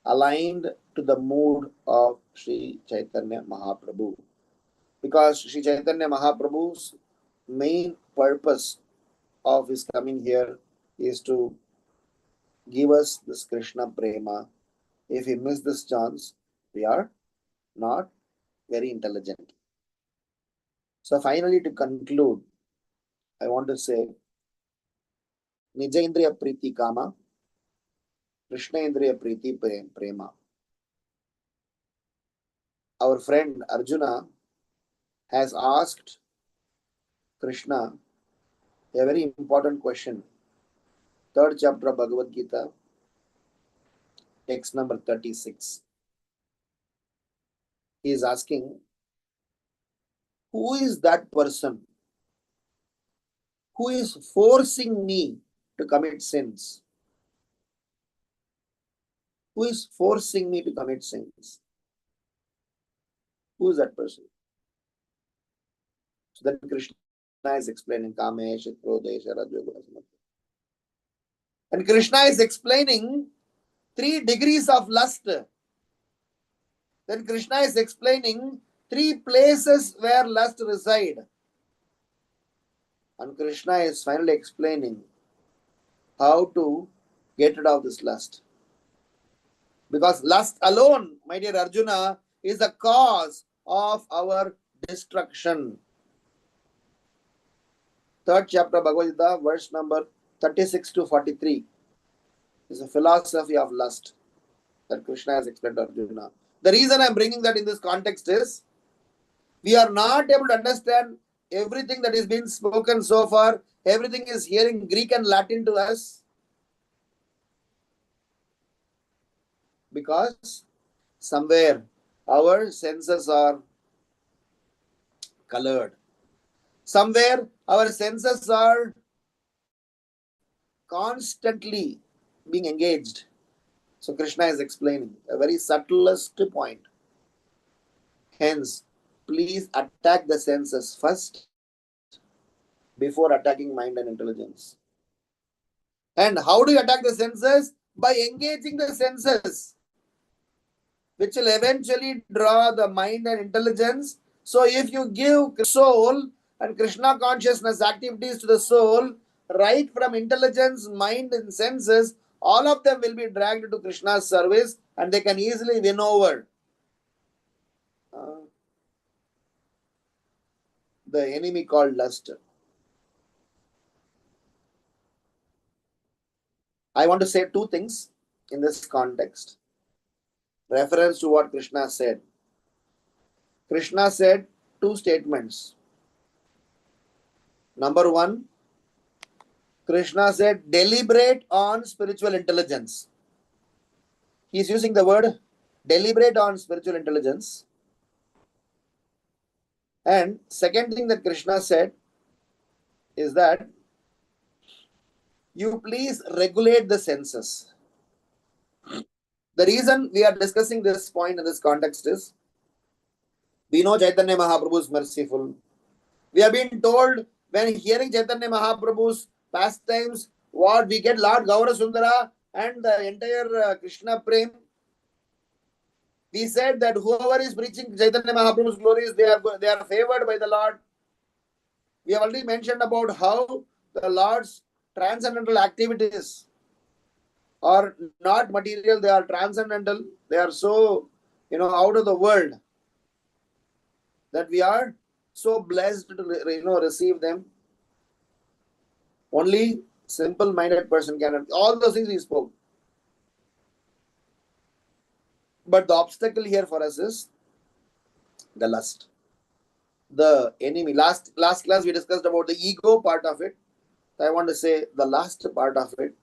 aligned to the mood of Sri Chaitanya Mahaprabhu. Because Sri Chaitanya Mahaprabhu's main purpose of his coming here is to give us this Krishna Prema. If we miss this chance, we are not very intelligent. So finally, to conclude, I want to say, Nijendriya Priti Kama, Krishna Indriya Priti Prema. Our friend Arjuna has asked Krishna a very important question. Third chapter of Bhagavad Gita, text number 36. He is asking, who is that person who is forcing me to commit sins? Who is forcing me to commit sins? Who is that person? So then Krishna is explaining Kamesh, Krodesha, Rajoguna. And Krishna is explaining 3 degrees of lust. Then Krishna is explaining 3 places where lust reside. And Krishna is finally explaining how to get rid of this lust. Because lust alone, my dear Arjuna, is the cause of our destruction. 3rd chapter Bhagavad Gita, verse number 36 to 43 is a philosophy of lust that Krishna has explained to Arjuna. The reason I am bringing that in this context is we are not able to understand everything that is being spoken so far. Everything is hearing Greek and Latin to us because somewhere our senses are colored. Somewhere our senses are constantly being engaged. So Krishna is explaining a very subtlest point. Hence, please attack the senses first before attacking mind and intelligence. And how do you attack the senses? By engaging the senses, which will eventually draw the mind and intelligence. So if you give soul and Krishna consciousness activities to the soul, right from intelligence, mind and senses, all of them will be dragged to Krishna's service and they can easily win over the enemy called lust. I want to say 2 things in this context. Reference to what Krishna said. Krishna said 2 statements. Number 1, Krishna said, deliberate on spiritual intelligence. He is using the word deliberate on spiritual intelligence. And second thing that Krishna said is that you please regulate the senses. The reason we are discussing this point in this context is we know Caitanya Mahaprabhu is merciful. We have been told when hearing Caitanya Mahaprabhu's pastimes, what we get Lord Gaura Sundara and the entire Krishna Prem. We said that whoever is preaching Caitanya Mahaprabhu's glories, they are favored by the Lord. We have already mentioned about how the Lord's transcendental activities are not material, they are transcendental. They are so, out of the world that we are so blessed to, receive them. Only simple-minded person can. All those things he spoke. But the obstacle here for us is the lust. The enemy. Last class we discussed about the ego part of it. I want to say the last part of it,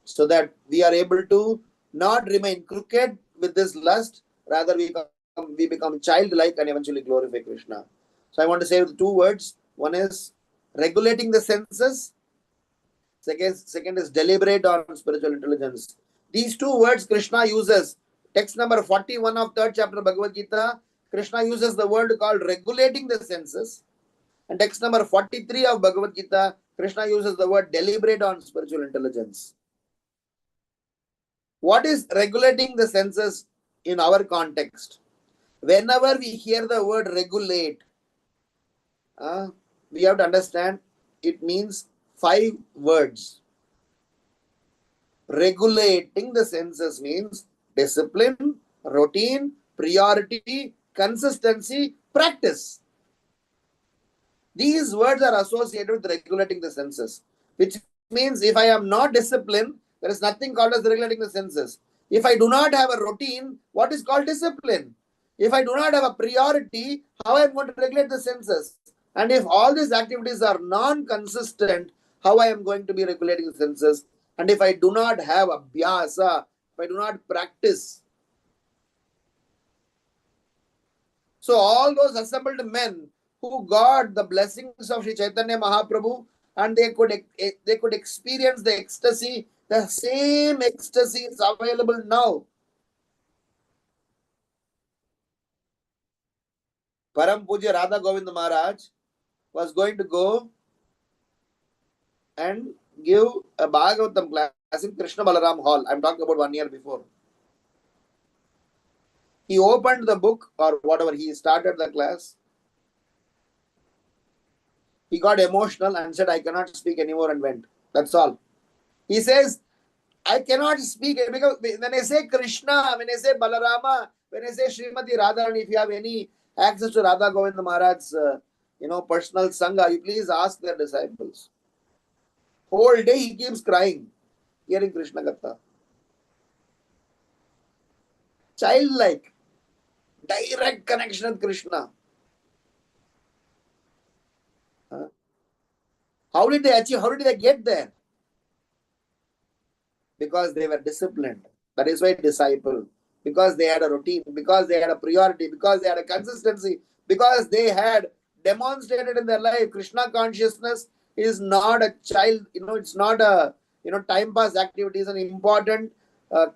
so that we are able to not remain crooked with this lust, rather we become childlike and eventually glorify Krishna. So I want to say 2 words. One is regulating the senses. Second is deliberate on spiritual intelligence. These 2 words Krishna uses. Text number 41 of 3rd chapter Bhagavad Gita, Krishna uses the word called regulating the senses. And text number 43 of Bhagavad Gita, Krishna uses the word deliberate on spiritual intelligence. What is regulating the senses in our context? Whenever we hear the word regulate, we have to understand it means 5 words. Regulating the senses means discipline, routine, priority, consistency, practice. These words are associated with regulating the senses, which means if I am not disciplined, there is nothing called as regulating the senses. If I do not have a routine, what is called discipline? If I do not have a priority, how am I going to regulate the senses? And if all these activities are non-consistent, how I am going to be regulating the senses? And if I do not have a abhyasa, if I do not practice. So all those assembled men who got the blessings of Sri Caitanya Mahaprabhu and they could experience the ecstasy, the same ecstasy is available now. Param Puja Radha Govind Maharaj, was going to go and give a Bhagavatam class in Krishna Balaram Hall. I'm talking about 1 year before. He opened the book or whatever, he started the class. He got emotional and said, I cannot speak anymore, and went. That's all. He says, I cannot speak because when I say Krishna, when I say Balarama, when I say Srimati Radharani, if you have any access to Radha Govinda Maharaj's personal Sangha, you please ask their disciples. Whole day he keeps crying, hearing Krishna Gatha. Childlike, direct connection with Krishna. How did they achieve? How did they get there? Because they were disciplined. That is why disciple. Because they had a routine, because they had a priority, because they had a consistency, because they had demonstrated in their life Krishna consciousness is not a child, it's not a time pass activity, it's an important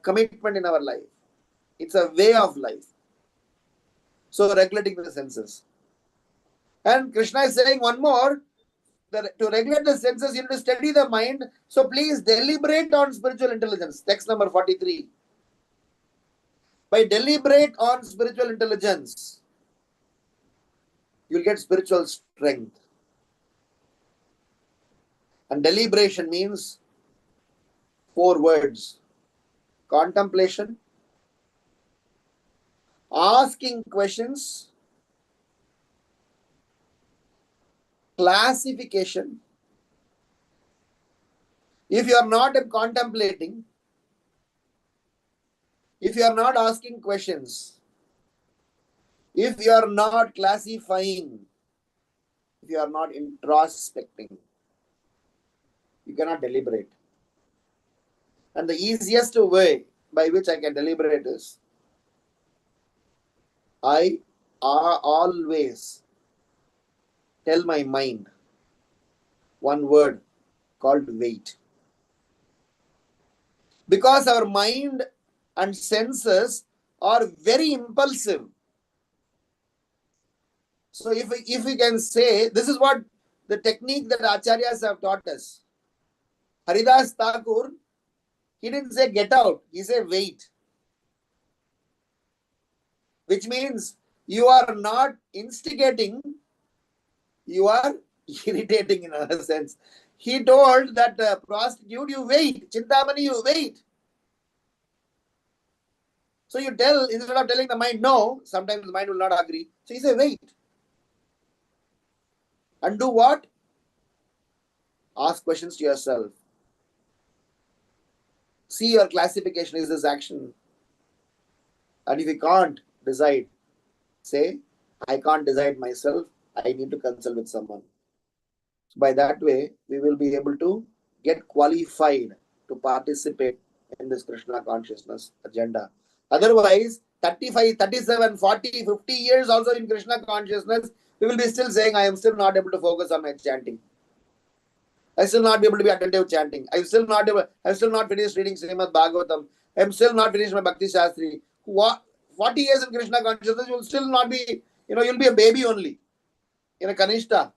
commitment in our life. It's a way of life. So regulating the senses. And Krishna is saying one more, that to regulate the senses, you need to steady the mind. So please deliberate on spiritual intelligence. Text number 43. By deliberate on spiritual intelligence, you'll get spiritual strength. And deliberation means 4 words. Contemplation, asking questions, classification. If you are not contemplating, if you are not asking questions, if you are not classifying, if you are not introspecting, you cannot deliberate. And the easiest way by which I can deliberate is, I always tell my mind one word called wait. Because our mind and senses are very impulsive. So if we can say, this is what the technique that Acharyas have taught us. Haridas Thakur, he didn't say get out, he said wait. Which means you are not instigating, you are irritating in a sense. He told that prostitute, you wait. Chintamani, you wait. So you tell, instead of telling the mind no, sometimes the mind will not agree. So you say wait. And do what? Ask questions to yourself. See your classification, is this action? And if you can't decide, say, I can't decide myself, I need to consult with someone. So by that way, we will be able to get qualified to participate in this Krishna consciousness agenda. Otherwise, 35, 37, 40, 50 years also in Krishna consciousness, we will be still saying, I am still not able to focus on my chanting. I still not be able to be attentive chanting. I still not finished reading Srimad Bhagavatam. I am still not finished my Bhakti Shastri. 40 years in Krishna consciousness, you will still not be, you'll be a baby only. In a Kanishta.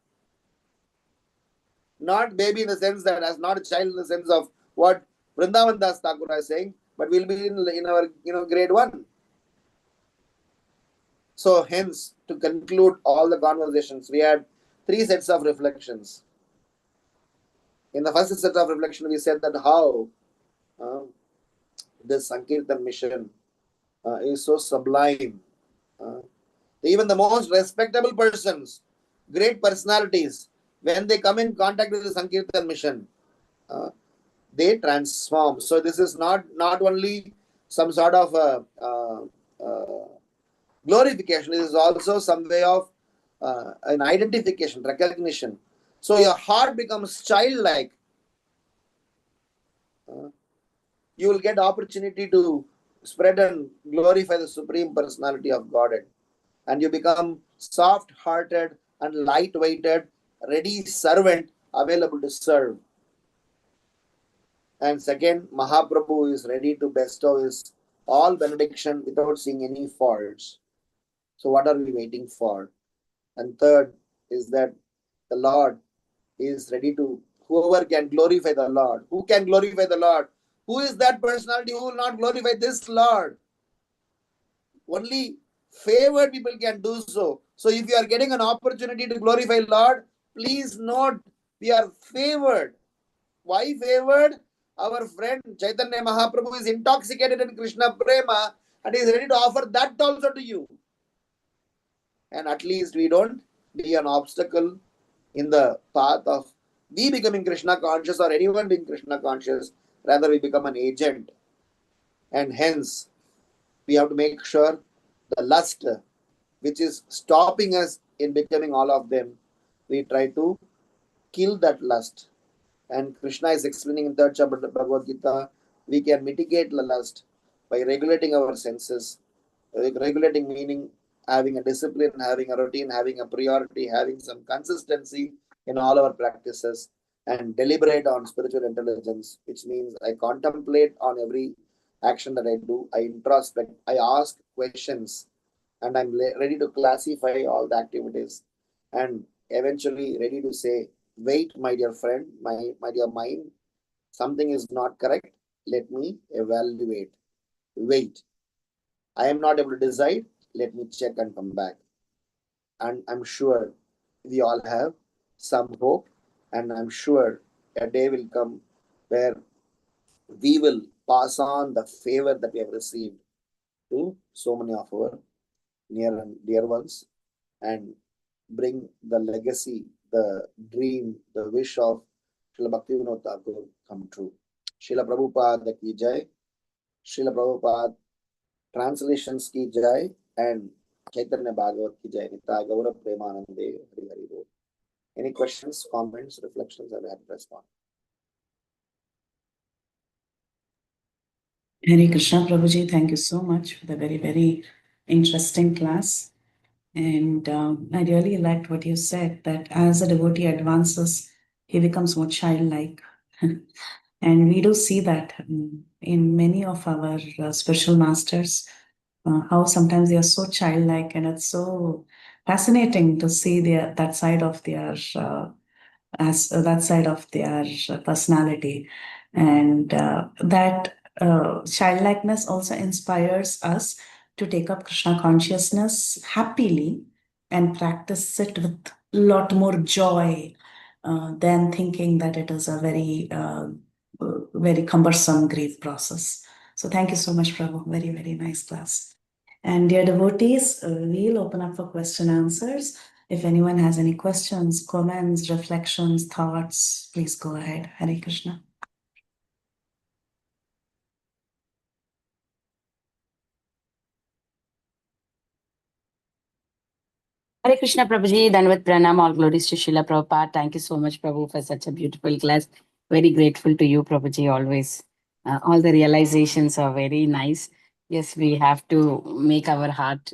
Not baby in the sense that, as not a child in the sense of what Vrindavan Das Thakur is saying, but we'll be in our grade 1. So hence, to conclude all the conversations, we had 3 sets of reflections. In the first set of reflection, we said that how this Sankirtan mission is so sublime. Even the most respectable persons, great personalities, when they come in contact with the Sankirtan mission, they transform. So this is not only some sort of glorification, it is also some way of an identification, recognition. So your heart becomes childlike. You will get opportunity to spread and glorify the Supreme Personality of Godhead. And you become soft-hearted and light-weighted, ready servant available to serve. And second, Mahaprabhu is ready to bestow his all benediction without seeing any faults. So what are we waiting for? And third is that the Lord is ready to, whoever can glorify the Lord. Who can glorify the Lord? Who is that personality who will not glorify this Lord? Only favored people can do so. So if you are getting an opportunity to glorify Lord, please note we are favored. Why favored? Our friend Chaitanya Mahaprabhu is intoxicated in Krishna Prema and is ready to offer that also to you. And at least we don't be an obstacle in the path of we becoming Krishna conscious or anyone being Krishna conscious. Rather, we become an agent. And hence, we have to make sure the lust which is stopping us in becoming all of them, we try to kill that lust. And Krishna is explaining in 3rd chapter of Bhagavad Gita, we can mitigate the lust by regulating our senses. Regulating meaning having a discipline, having a routine, having a priority, having some consistency in all our practices, and deliberate on spiritual intelligence, which means I contemplate on every action that I do, I introspect, I ask questions, and I'm ready to classify all the activities, and eventually ready to say, wait, my dear friend, my dear mind, something is not correct. Let me evaluate. Wait. I am not able to decide. Let me check and come back. And I'm sure we all have some hope, and I'm sure a day will come where we will pass on the favor that we have received to so many of our near and dear ones and bring the legacy, the dream, the wish of Srila Bhaktivinoda Thakur come true. Srila Prabhupada ki jai, Srila Prabhupada translations ki jai, and Caitanya Bhagavata ki jai. Nitya Gaura Premanande Hari Hari Bol. Any questions, comments, reflections? I have to respond. Hare Krishna Prabhuji, thank you so much for the very, very interesting class. And I really liked what you said, that as a devotee advances, he becomes more childlike. And we do see that in many of our spiritual masters, how sometimes they are so childlike, and it's so fascinating to see that side of their personality, and that childlikeness also inspires us to take up Krishna consciousness happily and practice it with a lot more joy than thinking that it is a very cumbersome grief process. So thank you so much, Prabhu. Very, very nice class. And dear devotees, we'll open up for question answers. If anyone has any questions, comments, reflections, thoughts, please go ahead. Hare Krishna. Hare Krishna Prabhuji, Dandavat Pranam, all glories to Srila Prabhupada. Thank you so much, Prabhu, for such a beautiful class. Very grateful to you, Prabhuji, always. All the realizations are very nice. Yes, we have to make our heart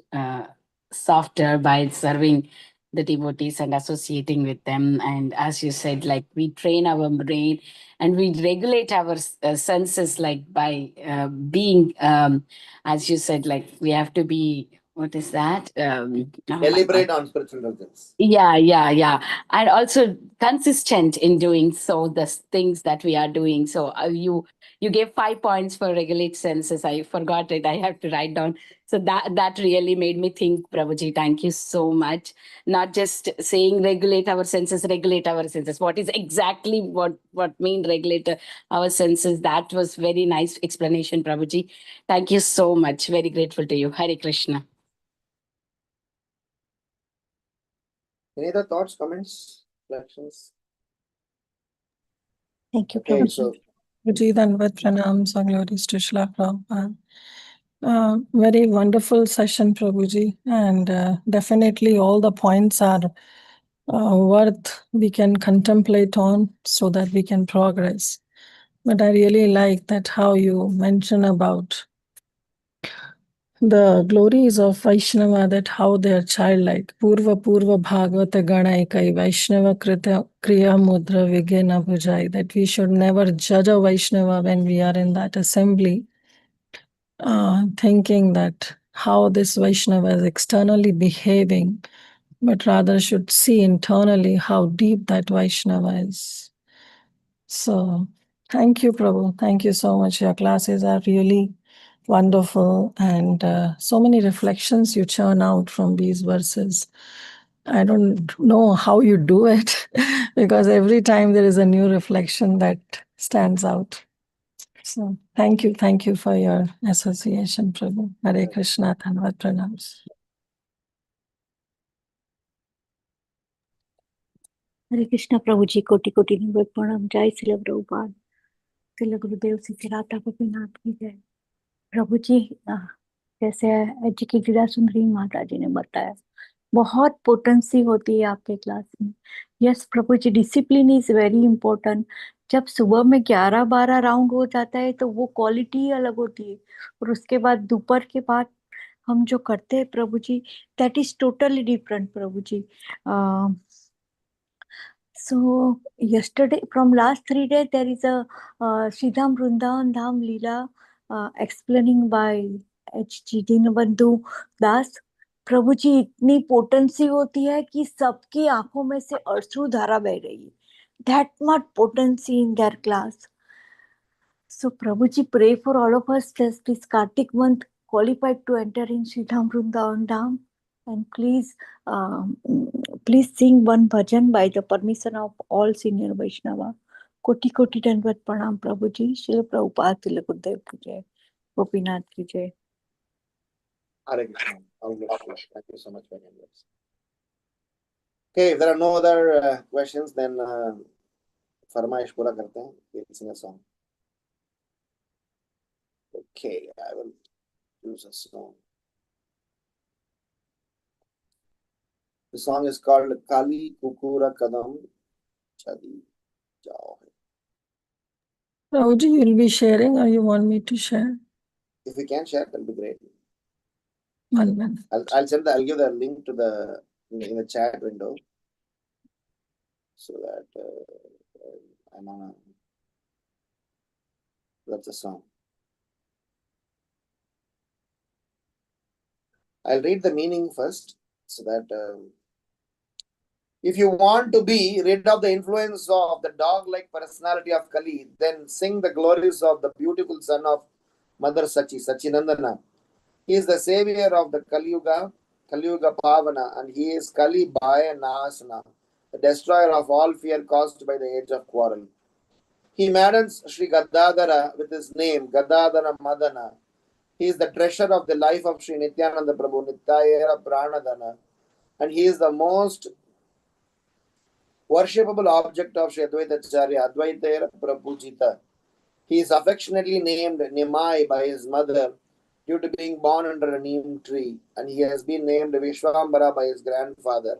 softer by serving the devotees and associating with them. And as you said, like we train our brain and we regulate our senses, like by being, as you said, like we have to be, what is that? Deliberate on spiritual intelligence. Yeah. And also consistent in doing so the things that we are doing. So you gave 5 points for regulate senses. I forgot it. I have to write down. So that really made me think, Prabhuji. Thank you so much. Not just saying regulate our senses. What is exactly what mean regulate our senses? That was very nice explanation, Prabhuji. Thank you so much. Very grateful to you. Hare Krishna. Any other thoughts, comments, reflections? Thank you, Okay, Prabhuji. so Prabhuji, Dandavat Pranams, all glories to Srila Prabhupada. Very wonderful session, Prabhuji, and definitely all the points are worth we can contemplate on so that we can progress. But I really like that how you mention about the glories of Vaishnava, that how they are childlike. Purva Bhagavata Ganaikai Vaishnava Kriya Mudra Vigena Bhujai. That we should never judge a Vaishnava when we are in that assembly, thinking that how this Vaishnava is externally behaving but rather should see internally how deep that Vaishnava is. So thank you, Prabhu. Thank you so much. Your classes are really wonderful, and so many reflections you churn out from these verses. I don't know how you do it because every time there is a new reflection that stands out. So thank you for your association, Prabhu. Hare Krishna, Dhanavad Pranams. हरे कृष्णा प्रभु जी, कोटि कोटि निवृत प्रणाम। जय श्री प्रभुपाद, श्री गुरुदेव श्री राधा गोपीनाथ की जय। प्रभु जी, जैसे H की गिरा सुंदरी माता जी ने बताया, बहुत पोटेंसी होती है आपके क्लास में। Yes Prabhu ji, discipline is very important. जब सुबह में 11-12 राउंड हो जाता है तो वो क्वालिटी ही अलग होती है, और उसके बाद दोपहर के बाद हम जो करते हैं Prabhu ji, that is totally different Prabhu ji. So yesterday, from last 3 days, there is a Sridham Vrindavan Dham Leela explaining by HG Dinabandhu Das. प्रभु जी, इतनी पोटेंसी होती है कि सबकी आंखों में से अश्रु धारा बह रही है। That much potency in their class. So Prabhuji, pray for all of us that this Kartik month qualified to enter in Sridham Vrindavan Dham. And please sing one bhajan by the permission of all senior Vaishnava. Koti koti dandavat pranam Prabhuji. Srila Prabhupada Tila Gurudev ki jai. Gopinath ki jai. Hare Krishna. Thank you so much for your words. Okay, if there are no other questions, then फरमाइश पूरा करते हैं. We'll sing a song. Okay, I will use a song. The song is called Kali Kukura Kadam Chali Jao. Prabhuji, you'll be sharing or you want me to share? If you can share, that'll be great. 1 minute. I'll give the link to the in the chat window so that I'm on a. That's the song. I'll read the meaning first so that if you want to be rid of the influence of the dog-like personality of Kali, then sing the glories of the beautiful son of Mother Sachinandana. He is the savior of the Kali Yuga Pavana, and he is Kali Bhaya Nahasana, the destroyer of all fear caused by the age of quarrel. He maddens Sri Gadadhara with his name, Gadadhara Madana. He is the treasure of the life of Sri Nityananda Prabhu, Nityayera Pranadana, and he is the most worshipable object of Sri Advaita Acharya, Advaitera Prabhujita. He is affectionately named Nimai by his mother due to being born under a neem tree, and he has been named Vishwambara by his grandfather.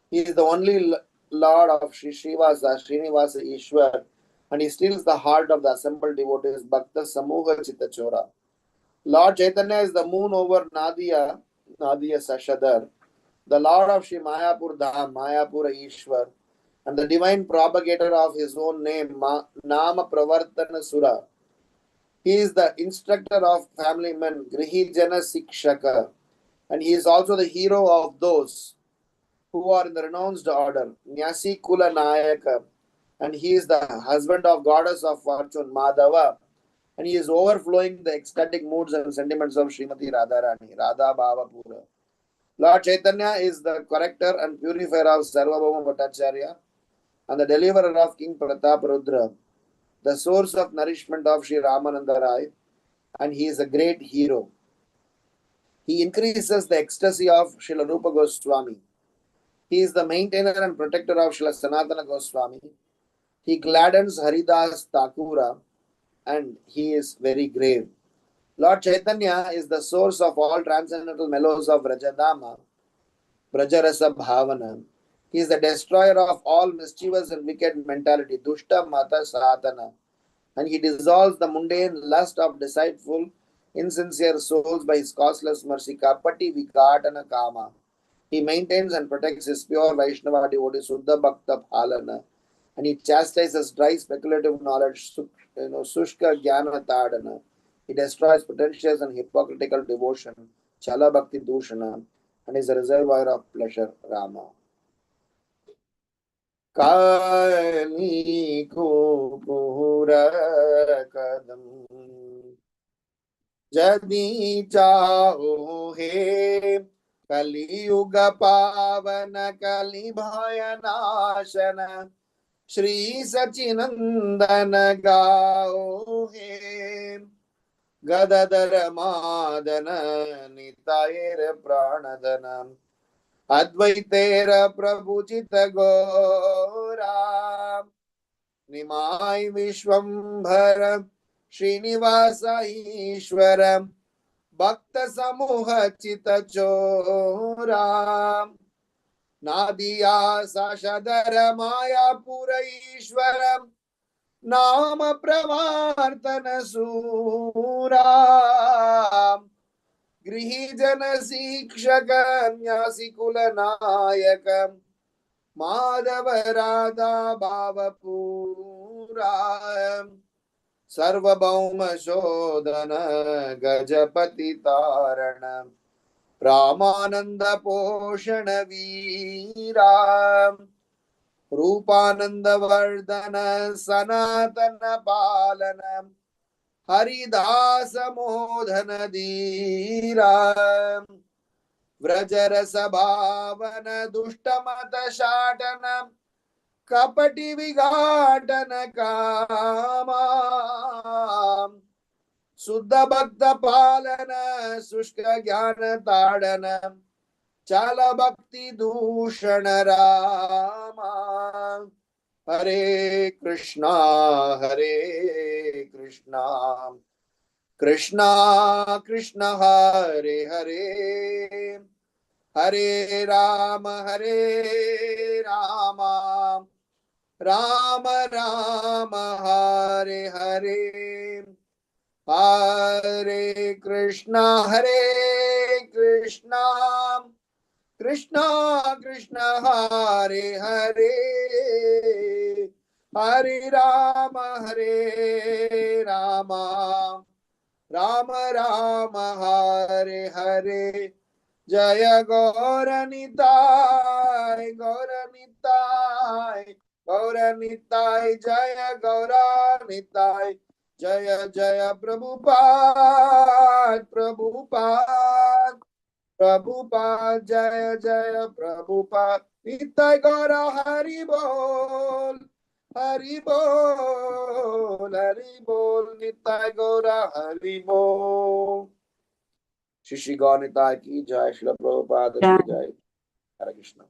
He is the only Lord of Sri Srivasa, Srinivasa Ishwar, and he steals the heart of the assembled devotees, Bhakta Samuha Chittachora. Lord Chaitanya is the moon over Nadia Sashadar, the Lord of Sri Mayapur Dham, Mayapura Ishwar, and the divine propagator of his own name, Nama Pravartana Sura. He is the instructor of family men, Grihijana Sikshaka, and he is also the hero of those who are in the renounced order, Nyasi Kula Nayaka, and he is the husband of goddess of fortune, Madhava, and he is overflowing the ecstatic moods and sentiments of Srimati Radharani, Radha Bhava Pura. Lord Chaitanya is the corrector and purifier of Sarvabhauma Bhattacharya and the deliverer of King Pratap Rudra, the source of nourishment of Sri Ramananda Rai, and he is a great hero. He increases the ecstasy of Srila Rupa Goswami. He is the maintainer and protector of Srila Sanatana Goswami. He gladdens Haridas Thakura, and he is very grave. Lord Chaitanya is the source of all transcendental mellows of Rajadama, Brajarasa Bhavana. He is the destroyer of all mischievous and wicked mentality, Dushta Mata Satana, and he dissolves the mundane lust of deceitful, insincere souls by his causeless mercy, Kapati Vikatana Kama. He maintains and protects his pure Vaishnava devotee, Suddha Bhakta Phalana, and he chastises dry speculative knowledge, Sushka Jnana Tadana. He destroys pretentious and hypocritical devotion, Chala Bhakti Dushana, and is a reservoir of pleasure, Rama. Kali kupura kadam jadi chaho he Kali yuga pavana kali bhayanashana Shri Sachinandana gao he Gadadara madana nitayera pranadana Advaitera prabhuchita gora Nimai Vishwambhara Srinivasa Ishwara Bhakta Samoha Chita Chora Nadiya Sashadara Maya Pura Ishwara Nama Pravartana Sura Grihijana Sikshaka Nyasikula Nayaka Madhava Radha Bhavapura Sarvabhauma Shodhana Gajapati Tarana Ramananda Poshana Veera Rupananda Vardhana Sanatana Palana Haridasa Modhana Dheera Vrajarasa Bhavana Dushtamata Shatana Kapati Vigatana Kama Suddha Bhakta Palana Sushka Jnana Tadana Chala Bhakti Dushana Rama Hare Krishna Krishna Krishna Hare Hare Hare Rama Rama Rama Hare Hare Hare Krishna Krishna Krishna Hare Hare Hare Rama Rama Rama Hare Hare Jaya Gauranitai Jaya Gauranitai Jaya Jaya Prabhupada Jaya Jaya Prabhupada Nitai Gaura Hari Bol Nitai Gaura Hari Bol Shri Gaur Nitai ki Jai Shri Prabhupada ki Jai Hare Krishna.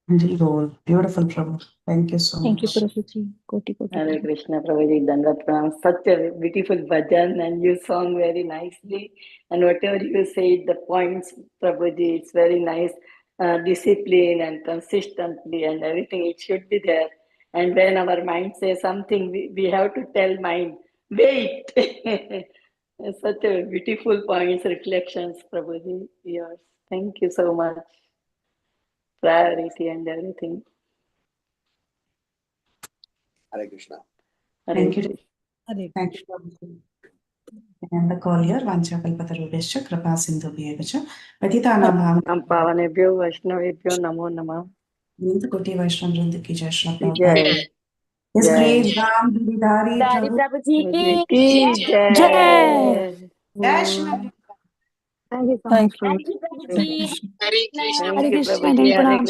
Beautiful, Prabhu. Thank you so Thank you, much. Prabhuji. Koti Koti. Hare Krishna, Prabhuji, Dandavat Pranam. Such a beautiful bhajan, and you sung very nicely. And whatever you said, the points, Prabhuji, it's very nice. Discipline and consistently and everything, it should be there. And when our mind says something, we have to tell mind, wait. Such a beautiful points, reflections, Prabhuji, yours. Thank you so much. Priority and everything. Hare Krishna. Thank you. Thank you, Prabhuji. And the call here, Vanchakalpatarubhescha, Kripa Sindhubhyeva, Patitanam Pavanebhyo Vaishnavebhyo Namo Namah. Koti Vaishnav Vrinda ki Jai Shri Prabhupada. Jai. His Jai. great Ramgiridhari Prabhu. Ki Jai. Jai Shri Prabhupada. Thank you so Thank much. you. Prabhuji. Hare Krishna. Thank you, Hare Prabhuji. Krishna. Hare Krishna.